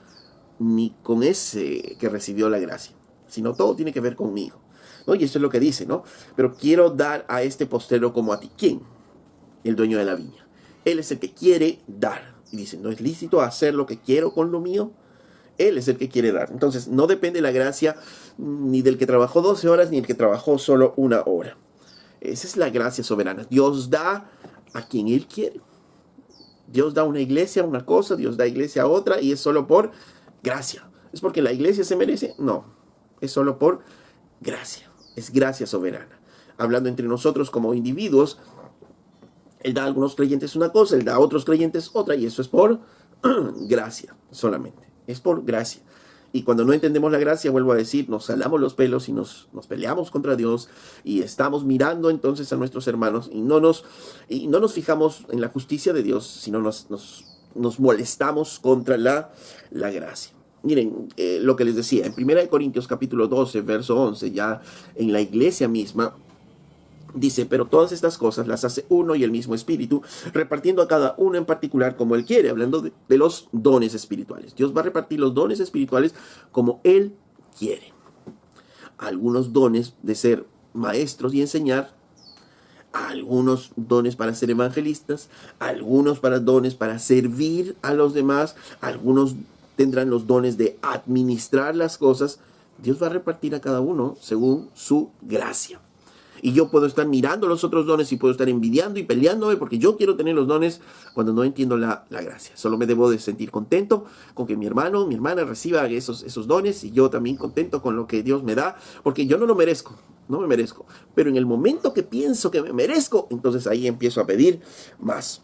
ni con ese que recibió la gracia, sino todo tiene que ver conmigo, ¿no? Y eso es lo que dice, ¿no? Pero quiero dar a este postrero como a ti. ¿Quién? El dueño de la viña. Él es el que quiere dar. Y dice, no es lícito hacer lo que quiero con lo mío. Él es el que quiere dar. Entonces, no depende la gracia ni del que trabajó 12 horas, ni el que trabajó solo 1 hora. Esa es la gracia soberana. Dios da a quien Él quiere. Dios da a una iglesia una cosa, Dios da a iglesia a otra, y es solo por gracia. ¿Es porque la iglesia se merece? No. Es solo por gracia. Es gracia soberana. Hablando entre nosotros como individuos, Él da a algunos creyentes una cosa, Él da a otros creyentes otra, y eso es por gracia solamente. Es por gracia. Y cuando no entendemos la gracia, vuelvo a decir, nos jalamos los pelos y nos peleamos contra Dios y estamos mirando entonces a nuestros hermanos y no nos fijamos en la justicia de Dios, sino nos molestamos contra la gracia. Miren, lo que les decía, en 1 Corintios capítulo 12, verso 11, ya en la iglesia misma, dice, pero todas estas cosas las hace uno y el mismo Espíritu, repartiendo a cada uno en particular como Él quiere, hablando de los dones espirituales. Dios va a repartir los dones espirituales como Él quiere. Algunos dones de ser maestros y enseñar, algunos dones para ser evangelistas, algunos dones para servir a los demás, algunos tendrán los dones de administrar las cosas. Dios va a repartir a cada uno según su gracia. Y yo puedo estar mirando los otros dones y puedo estar envidiando y peleándome porque yo quiero tener los dones cuando no entiendo la gracia. Solo me debo de sentir contento con que mi hermano, mi hermana reciba esos dones y yo también contento con lo que Dios me da, porque yo no lo merezco, no me merezco. Pero en el momento que pienso que me merezco, entonces ahí empiezo a pedir más.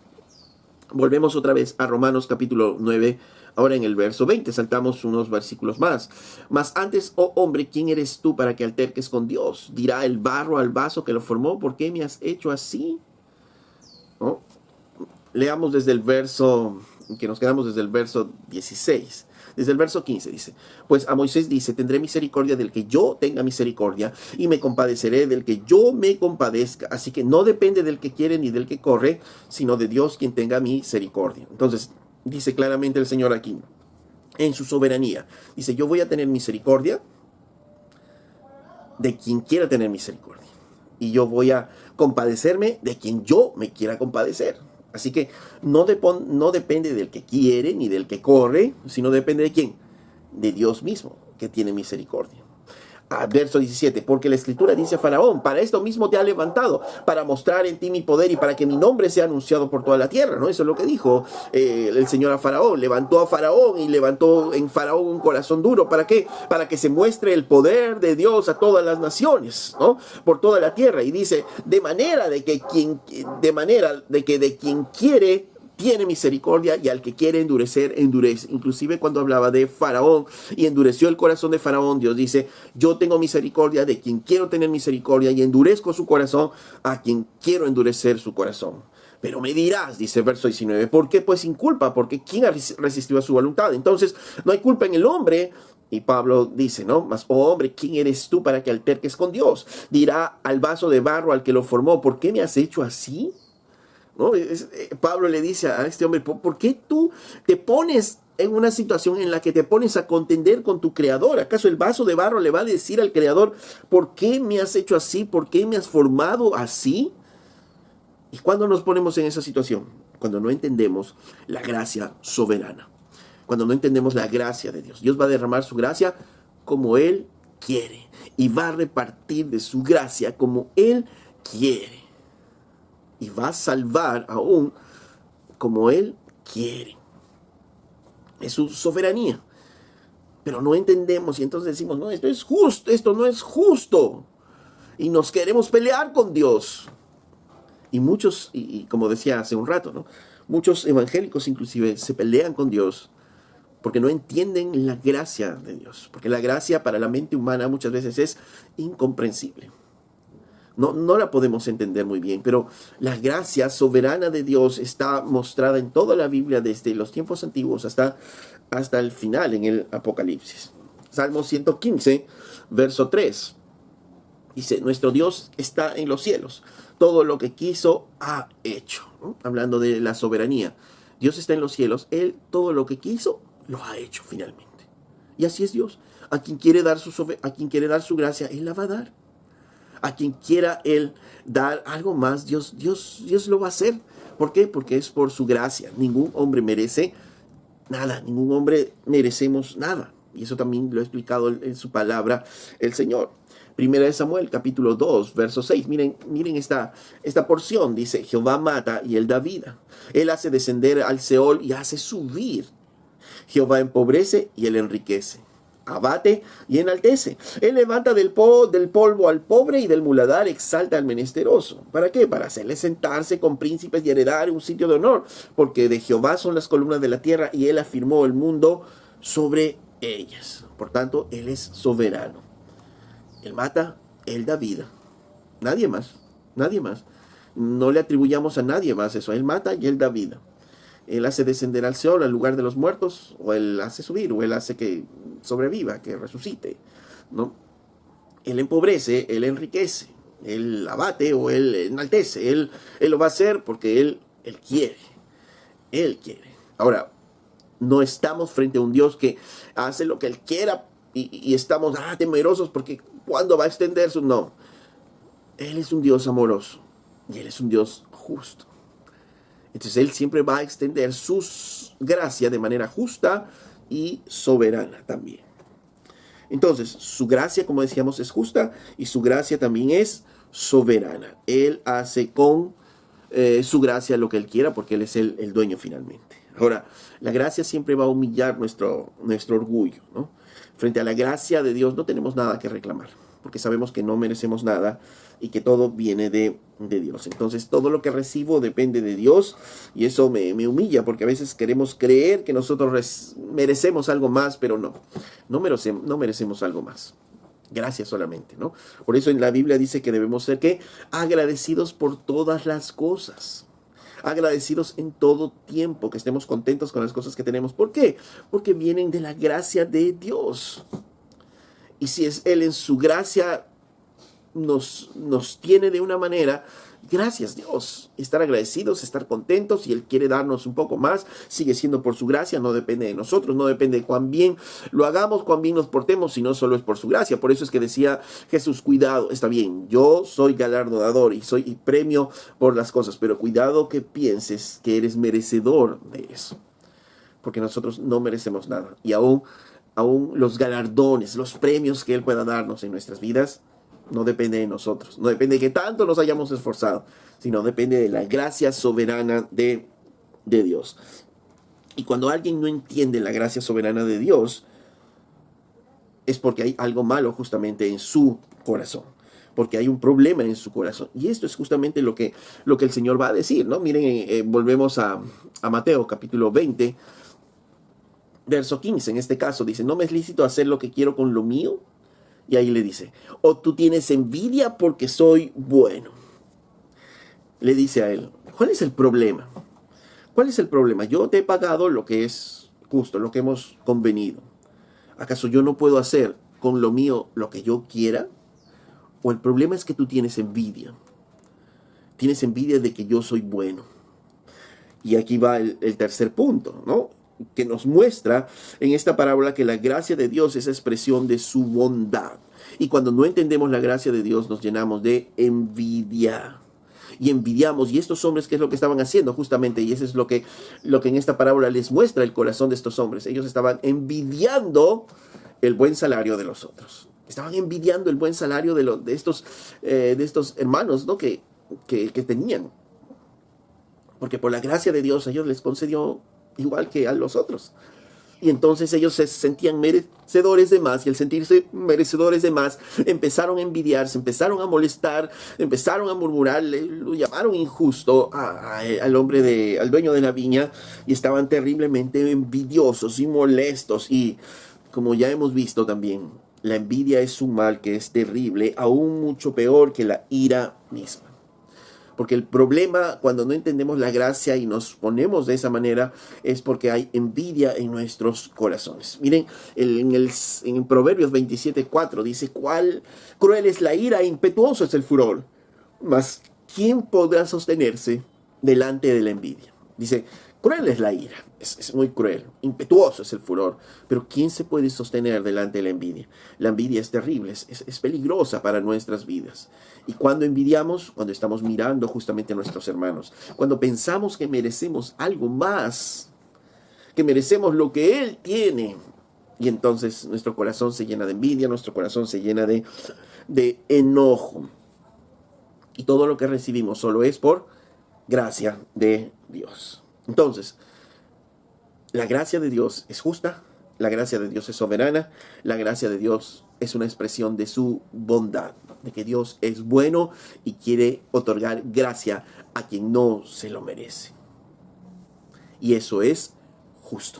Volvemos otra vez a Romanos capítulo 9. Ahora en el verso 20, saltamos unos versículos más. Mas antes, oh hombre, ¿quién eres tú para que alterques con Dios? Dirá el barro al vaso que lo formó, ¿por qué me has hecho así? ¿No? Leamos desde el verso, que nos quedamos desde el verso 16. Desde el verso 15 dice, pues a Moisés dice, tendré misericordia del que yo tenga misericordia y me compadeceré del que yo me compadezca. Así que no depende del que quiere ni del que corre, sino de Dios quien tenga misericordia. Entonces, dice claramente el Señor aquí, en su soberanía, dice, yo voy a tener misericordia de quien quiera tener misericordia. Y yo voy a compadecerme de quien yo me quiera compadecer. Así que no depende del que quiere ni del que corre, sino depende de quién, de Dios mismo, que tiene misericordia. Verso 17, porque la Escritura dice a Faraón, para esto mismo te ha levantado, para mostrar en ti mi poder y para que mi nombre sea anunciado por toda la tierra, ¿no? Eso es lo que dijo el Señor a Faraón. Levantó a Faraón y levantó en Faraón un corazón duro. ¿Para qué? Para que se muestre el poder de Dios a todas las naciones, ¿no? Por toda la tierra. Y dice, de manera de que de quien quiere tiene misericordia y al que quiere endurecer, endurece. Inclusive cuando hablaba de Faraón y endureció el corazón de Faraón, Dios dice, yo tengo misericordia de quien quiero tener misericordia y endurezco su corazón a quien quiero endurecer su corazón. Pero me dirás, dice verso 19, ¿por qué pues sin culpa? Porque ¿quién ha resistido a su voluntad? Entonces, no hay culpa en el hombre. Y Pablo dice, ¿no? Mas, oh hombre, ¿quién eres tú para que alterques con Dios? Dirá al vaso de barro al que lo formó, ¿por qué me has hecho así? ¿No? Pablo le dice a este hombre, ¿por qué tú te pones en una situación en la que te pones a contender con tu creador? ¿Acaso el vaso de barro le va a decir al creador, ¿por qué me has hecho así? ¿Por qué me has formado así? ¿Y cuándo nos ponemos en esa situación? Cuando no entendemos la gracia soberana. Cuando no entendemos la gracia de Dios. Dios va a derramar su gracia como Él quiere. Y va a repartir de su gracia como Él quiere. Y va a salvar aún como Él quiere. Es su soberanía. Pero no entendemos y entonces decimos, no, esto es justo, esto no es justo. Y nos queremos pelear con Dios. Y muchos, y como decía hace un rato, ¿no? Muchos evangélicos inclusive se pelean con Dios porque no entienden la gracia de Dios. Porque la gracia para la mente humana muchas veces es incomprensible. No la podemos entender muy bien, pero la gracia soberana de Dios está mostrada en toda la Biblia desde los tiempos antiguos hasta el final en el Apocalipsis. Salmo 115, verso 3. Dice, nuestro Dios está en los cielos. Todo lo que quiso ha hecho. ¿No? Hablando de la soberanía. Dios está en los cielos. Él todo lo que quiso lo ha hecho finalmente. Y así es Dios. A quien quiere dar su gracia, Él la va a dar. A quien quiera Él dar algo más, Dios lo va a hacer. ¿Por qué? Porque es por su gracia. Ningún hombre merece nada. Ningún hombre merecemos nada. Y eso también lo ha explicado en su palabra el Señor. Primera de Samuel, capítulo 2, verso 6. Miren esta porción. Dice, Jehová mata y Él da vida. Él hace descender al Seol y hace subir. Jehová empobrece y Él enriquece. Abate y enaltece. Él levanta del polvo al pobre y del muladar exalta al menesteroso. ¿Para qué? Para hacerle sentarse con príncipes y heredar un sitio de honor. Porque de Jehová son las columnas de la tierra y Él afirmó el mundo sobre ellas. Por tanto, Él es soberano. Él mata, Él da vida. Nadie más. No le atribuyamos a nadie más eso. Él mata y Él da vida. Él hace descender al Seol, al lugar de los muertos, o Él hace subir, o Él hace que sobreviva, que resucite, ¿no? Él empobrece, Él enriquece, Él abate o Él enaltece. Él lo va a hacer porque Él quiere. Él quiere. Ahora, no estamos frente a un Dios que hace lo que Él quiera y estamos temerosos porque ¿cuándo va a extender su...? No. Él es un Dios amoroso y Él es un Dios justo. Entonces Él siempre va a extender su gracia de manera justa y soberana también. Entonces, su gracia, como decíamos, es justa y su gracia también es soberana. Él hace con su gracia lo que Él quiera porque Él es el dueño finalmente. Ahora, la gracia siempre va a humillar nuestro orgullo, ¿no? Frente a la gracia de Dios no tenemos nada que reclamar, porque sabemos que no merecemos nada y que todo viene de Dios. Entonces, todo lo que recibo depende de Dios y eso me humilla, porque a veces queremos creer que nosotros merecemos algo más, pero no merecemos algo más. Gracias solamente, ¿no? Por eso en la Biblia dice que debemos ser, ¿qué? Agradecidos por todas las cosas. Agradecidos en todo tiempo, que estemos contentos con las cosas que tenemos. ¿Por qué? Porque vienen de la gracia de Dios. Y si es Él en su gracia nos tiene de una manera, gracias Dios. Estar agradecidos, estar contentos. Si Él quiere darnos un poco más, sigue siendo por su gracia. No depende de nosotros, no depende de cuán bien lo hagamos, cuán bien nos portemos, sino solo es por su gracia. Por eso es que decía Jesús, cuidado, está bien, yo soy galardonador y premio por las cosas, pero cuidado que pienses que eres merecedor de eso. Porque nosotros no merecemos nada. Y aún los galardones, los premios que Él pueda darnos en nuestras vidas, no depende de nosotros, no depende de que tanto nos hayamos esforzado, sino depende de la gracia soberana de Dios. Y cuando alguien no entiende la gracia soberana de Dios, es porque hay algo malo justamente en su corazón. porque hay un problema en su corazón. Y esto es justamente lo que el Señor va a decir, ¿no? Miren, volvemos a Mateo capítulo 20, verso 15. En este caso dice, ¿no me es lícito hacer lo que quiero con lo mío? Y ahí le dice, o tú tienes envidia porque soy bueno. Le dice a él, ¿cuál es el problema? ¿Cuál es el problema? Yo te he pagado lo que es justo, lo que hemos convenido. ¿Acaso yo no puedo hacer con lo mío lo que yo quiera? ¿O el problema es que tú tienes envidia? Tienes envidia de que yo soy bueno. Y aquí va el tercer punto, ¿no? Que nos muestra en esta parábola que la gracia de Dios es expresión de su bondad. Y cuando no entendemos la gracia de Dios, nos llenamos de envidia. Y envidiamos, y estos hombres, ¿qué es lo que estaban haciendo? Justamente, y eso es lo que en esta parábola les muestra el corazón de estos hombres. Ellos estaban envidiando el buen salario de los otros. Estaban envidiando el buen salario de estos hermanos, ¿no? que tenían. Porque por la gracia de Dios, a ellos les concedió igual que a los otros. Y entonces ellos se sentían merecedores de más, y al sentirse merecedores de más, empezaron a envidiarse, empezaron a molestar, empezaron a murmurar, lo llamaron injusto al dueño de la viña, y estaban terriblemente envidiosos y molestos. Y como ya hemos visto también, la envidia es un mal que es terrible, aún mucho peor que la ira misma. Porque el problema cuando no entendemos la gracia y nos ponemos de esa manera es porque hay envidia en nuestros corazones. Miren, en Proverbios 27:4 dice, ¿cuál cruel es la ira e impetuoso es el furor? Mas, ¿quién podrá sostenerse delante de la envidia? Dice, cruel es la ira, es muy cruel, impetuoso es el furor, pero ¿quién se puede sostener delante de la envidia? La envidia es terrible, es peligrosa para nuestras vidas. Y cuando envidiamos, cuando estamos mirando justamente a nuestros hermanos, cuando pensamos que merecemos algo más, que merecemos lo que Él tiene, y entonces nuestro corazón se llena de envidia, nuestro corazón se llena de enojo. Y todo lo que recibimos solo es por gracia de Dios. Entonces, la gracia de Dios es justa, la gracia de Dios es soberana, la gracia de Dios es una expresión de su bondad, de que Dios es bueno y quiere otorgar gracia a quien no se lo merece. Y eso es justo.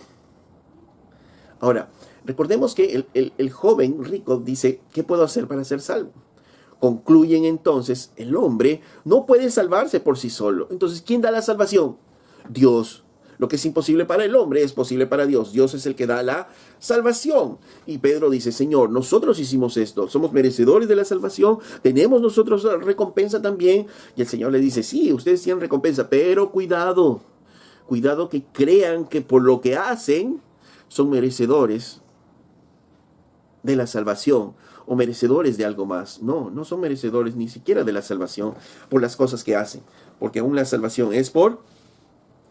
Ahora, recordemos que el joven rico dice, ¿qué puedo hacer para ser salvo? Concluyen entonces, el hombre no puede salvarse por sí solo. Entonces, ¿quién da la salvación? Dios. Lo que es imposible para el hombre es posible para Dios. Dios es el que da la salvación. Y Pedro dice, Señor, nosotros hicimos esto, somos merecedores de la salvación, tenemos nosotros recompensa también. Y el Señor le dice, sí, ustedes tienen recompensa, pero cuidado que crean que por lo que hacen son merecedores de la salvación o merecedores de algo más. No, no son merecedores ni siquiera de la salvación por las cosas que hacen, porque aún la salvación es por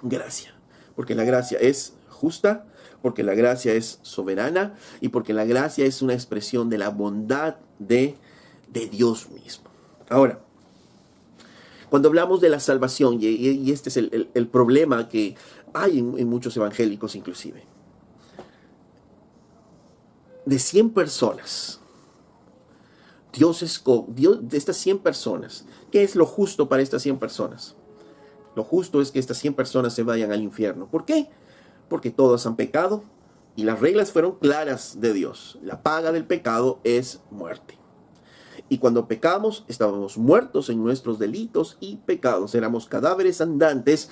gracia, porque la gracia es justa, porque la gracia es soberana y porque la gracia es una expresión de la bondad de Dios mismo. Ahora, cuando hablamos de la salvación, y este es el problema que hay en muchos evangélicos inclusive, de 100 personas, Dios de estas 100 personas, ¿qué es lo justo para estas 100 personas? Lo justo es que estas 100 personas se vayan al infierno. ¿Por qué? Porque todos han pecado y las reglas fueron claras de Dios. La paga del pecado es muerte. Y cuando pecamos, estábamos muertos en nuestros delitos y pecados. Éramos cadáveres andantes,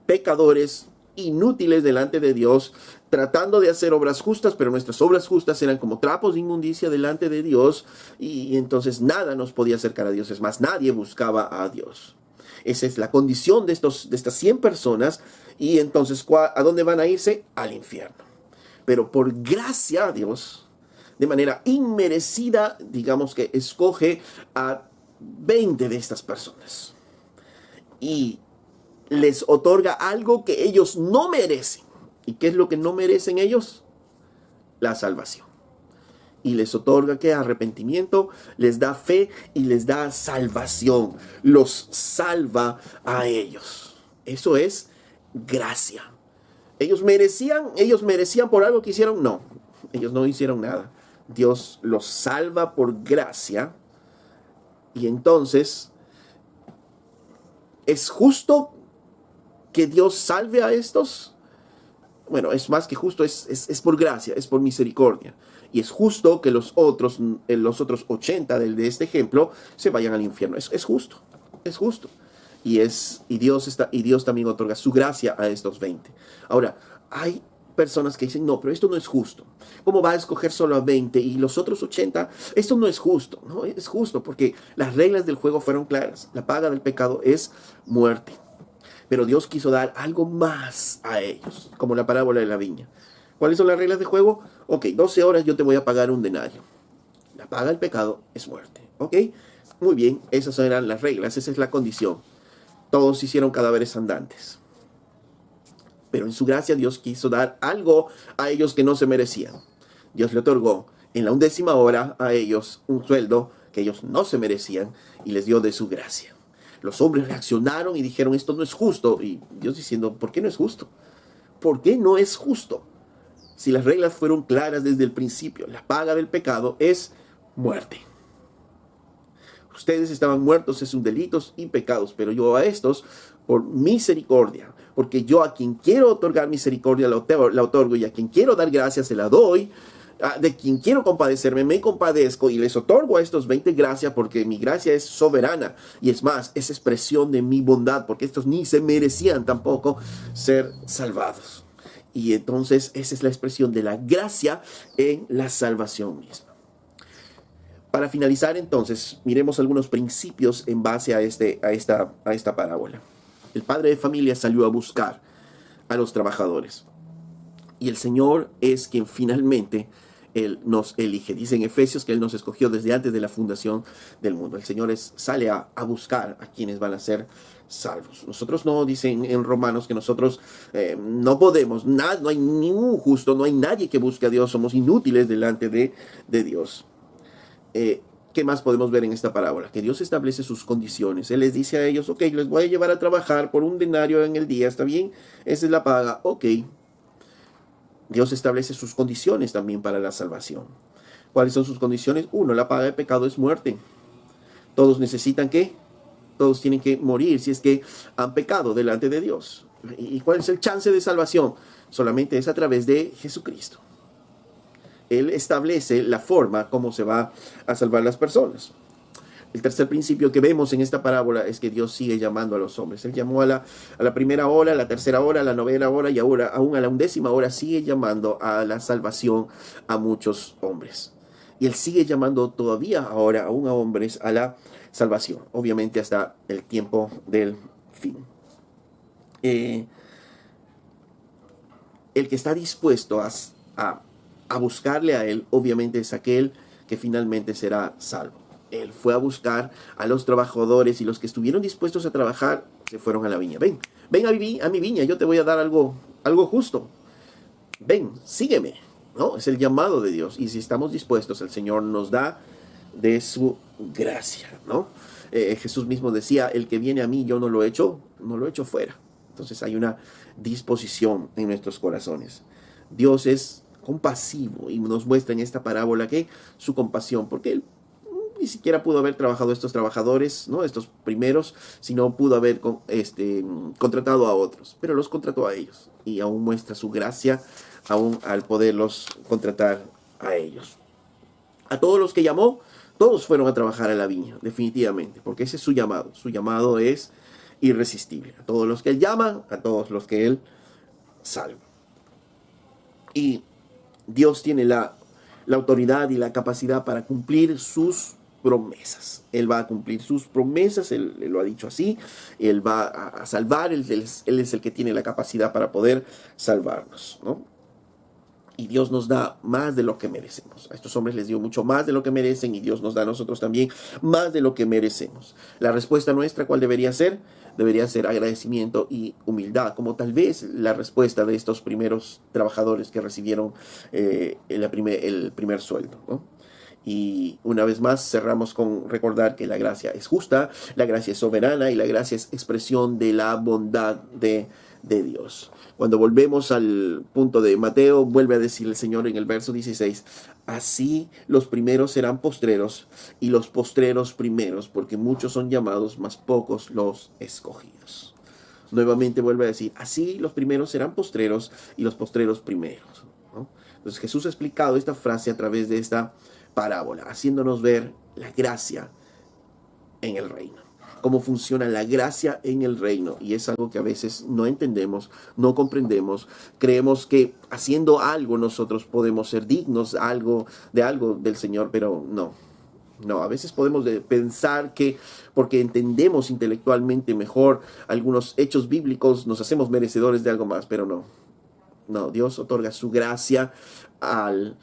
pecadores, inútiles delante de Dios, tratando de hacer obras justas, pero nuestras obras justas eran como trapos de inmundicia delante de Dios, y entonces nada nos podía acercar a Dios. Es más, nadie buscaba a Dios. Esa es la condición de estas 100 personas, y entonces, ¿a dónde van a irse? Al infierno. Pero por gracia a Dios, de manera inmerecida, digamos que escoge a 20 de estas personas y les otorga algo que ellos no merecen. ¿Y qué es lo que no merecen ellos? La salvación. Y les otorga que arrepentimiento, les da fe y les da salvación. Los salva a ellos. Eso es gracia. ¿Ellos merecían por algo que hicieron? No, ellos no hicieron nada. Dios los salva por gracia Y entonces, ¿es justo que Dios salve a estos? Bueno, es más que justo, es por gracia, es por misericordia. Y es justo que los otros 80 de este ejemplo se vayan al infierno. Es justo, es justo. Y Dios también otorga su gracia a estos 20. Ahora, hay personas que dicen, no, pero esto no es justo. ¿Cómo va a escoger solo a 20 y los otros 80? Esto no es justo. No, es justo porque las reglas del juego fueron claras. La paga del pecado es muerte. Pero Dios quiso dar algo más a ellos, como la parábola de la viña. ¿Cuáles son las reglas de juego? Ok, 12 horas yo te voy a pagar un denario. La paga del pecado es muerte. Ok, muy bien, esas eran las reglas, esa es la condición. Todos hicieron cadáveres andantes. Pero en su gracia Dios quiso dar algo a ellos que no se merecían. Dios le otorgó en la 11ª hora a ellos un sueldo que ellos no se merecían y les dio de su gracia. Los hombres reaccionaron y dijeron, esto no es justo. Y Dios diciendo, ¿por qué no es justo? ¿Por qué no es justo? Si las reglas fueron claras desde el principio, la paga del pecado es muerte. Ustedes estaban muertos en sus delitos y pecados, pero yo a estos, por misericordia, porque yo a quien quiero otorgar misericordia la otorgo, y a quien quiero dar gracia se la doy, de quien quiero compadecerme me compadezco, y les otorgo a estos 20 gracias, porque mi gracia es soberana, y es más, es expresión de mi bondad, porque estos ni se merecían tampoco ser salvados. Y entonces esa es la expresión de la gracia en la salvación misma. Para finalizar, entonces, miremos algunos principios en base a esta parábola. El padre de familia salió a buscar a los trabajadores. Y el Señor es quien finalmente Él nos elige. Dice en Efesios que Él nos escogió desde antes de la fundación del mundo. El Señor sale a buscar a quienes van a ser salvos. Nosotros no, dicen en Romanos, que nosotros no podemos, no hay ningún justo, no hay nadie que busque a Dios, somos inútiles delante de Dios. ¿Qué más podemos ver en esta parábola? Que Dios establece sus condiciones. Él les dice a ellos, ok, les voy a llevar a trabajar por un denario en el día, ¿está bien? Esa es la paga, ok. Dios establece sus condiciones también para la salvación. ¿Cuáles son sus condiciones? Uno, la paga de pecado es muerte. Todos necesitan ¿qué? Todos tienen que morir si es que han pecado delante de Dios. ¿Y cuál es el chance de salvación? Solamente es a través de Jesucristo. Él establece la forma como se va a salvar las personas. El tercer principio que vemos en esta parábola es que Dios sigue llamando a los hombres. Él llamó a la primera hora, a la tercera hora, a la novena hora y ahora aún a la 11ª hora sigue llamando a la salvación a muchos hombres. Y Él sigue llamando todavía ahora aún a hombres a la salvación. Obviamente hasta el tiempo del fin. El que está dispuesto a buscarle a Él, obviamente es aquel que finalmente será salvo. Él fue a buscar a los trabajadores y los que estuvieron dispuestos a trabajar se fueron a la viña. Ven a mi viña, yo te voy a dar algo justo. Ven, sígueme. ¿No? Es el llamado de Dios. Y si estamos dispuestos, el Señor nos da de su gracia, ¿no? Jesús mismo decía, el que viene a mí, yo no lo echo fuera. Entonces hay una disposición en nuestros corazones. Dios es compasivo y nos muestra en esta parábola que su compasión, porque Él ni siquiera pudo haber trabajado estos trabajadores, ¿no? Estos primeros, sino pudo haber contratado a otros, pero los contrató a ellos y aún muestra su gracia aún al poderlos contratar a ellos. A todos los que llamó, todos fueron a trabajar a la viña, definitivamente, porque ese es su llamado es irresistible. A todos los que Él llama, a todos los que Él salva. Y Dios tiene la autoridad y la capacidad para cumplir sus promesas. Él va a cumplir sus promesas, Él lo ha dicho así, Él va a salvar, él es el que tiene la capacidad para poder salvarnos, ¿no? Y Dios nos da más de lo que merecemos. A estos hombres les dio mucho más de lo que merecen y Dios nos da a nosotros también más de lo que merecemos. La respuesta nuestra, ¿cuál debería ser? Debería ser agradecimiento y humildad, como tal vez la respuesta de estos primeros trabajadores que recibieron el primer sueldo, ¿no? Y una vez más cerramos con recordar que la gracia es justa, la gracia es soberana y la gracia es expresión de la bondad de de Dios. Cuando volvemos al punto de Mateo, vuelve a decir el Señor en el verso 16, así los primeros serán postreros y los postreros primeros, porque muchos son llamados, mas pocos los escogidos. Nuevamente vuelve a decir, así los primeros serán postreros y los postreros primeros, ¿no? Entonces Jesús ha explicado esta frase a través de esta parábola, haciéndonos ver la gracia en el reino, cómo funciona la gracia en el reino, y es algo que a veces no entendemos, no comprendemos. Creemos que haciendo algo nosotros podemos ser dignos de algo del Señor, pero no, a veces podemos pensar que porque entendemos intelectualmente mejor algunos hechos bíblicos nos hacemos merecedores de algo más, pero no, Dios otorga su gracia al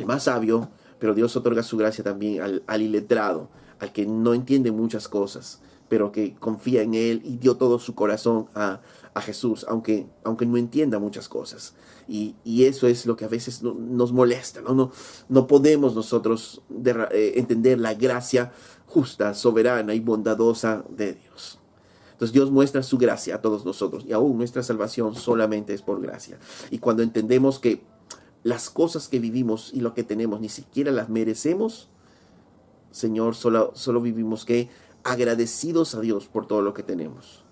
más sabio, pero Dios otorga su gracia también al iletrado, al que no entiende muchas cosas, pero que confía en Él y dio todo su corazón a Jesús, aunque no entienda muchas cosas. Y eso es lo que a veces nos molesta, ¿no? No podemos nosotros entender la gracia justa, soberana y bondadosa de Dios. Entonces Dios muestra su gracia a todos nosotros, y aún nuestra salvación solamente es por gracia. Y cuando entendemos que las cosas que vivimos y lo que tenemos ni siquiera las merecemos, Señor, solo vivimos agradecidos a Dios por todo lo que tenemos.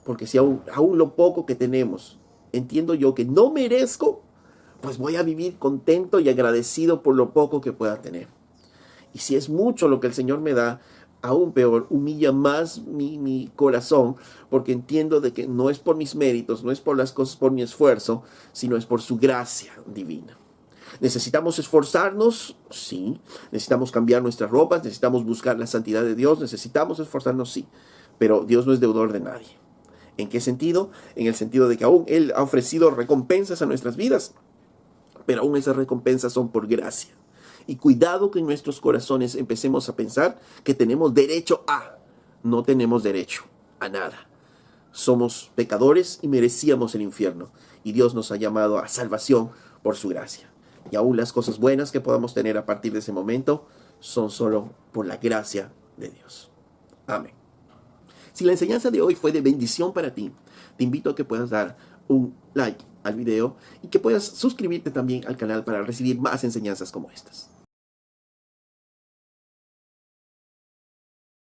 Porque si aún lo poco que tenemos, entiendo yo que no merezco, pues voy a vivir contento y agradecido por lo poco que pueda tener. Y si es mucho lo que el Señor me da, aún peor, humilla más mi corazón, porque entiendo de que no es por mis méritos, no es por las cosas, por mi esfuerzo, sino es por su gracia divina. ¿Necesitamos esforzarnos? Sí. ¿Necesitamos cambiar nuestras ropas? ¿Necesitamos buscar la santidad de Dios? ¿Necesitamos esforzarnos? Sí. Pero Dios no es deudor de nadie. ¿En qué sentido? En el sentido de que aún Él ha ofrecido recompensas a nuestras vidas, pero aún esas recompensas son por gracia. Y cuidado que en nuestros corazones empecemos a pensar que tenemos derecho a. No tenemos derecho a nada. Somos pecadores y merecíamos el infierno. Y Dios nos ha llamado a salvación por su gracia. Y aún las cosas buenas que podamos tener a partir de ese momento son solo por la gracia de Dios. Amén. Si la enseñanza de hoy fue de bendición para ti, te invito a que puedas dar un like al video y que puedas suscribirte también al canal para recibir más enseñanzas como estas.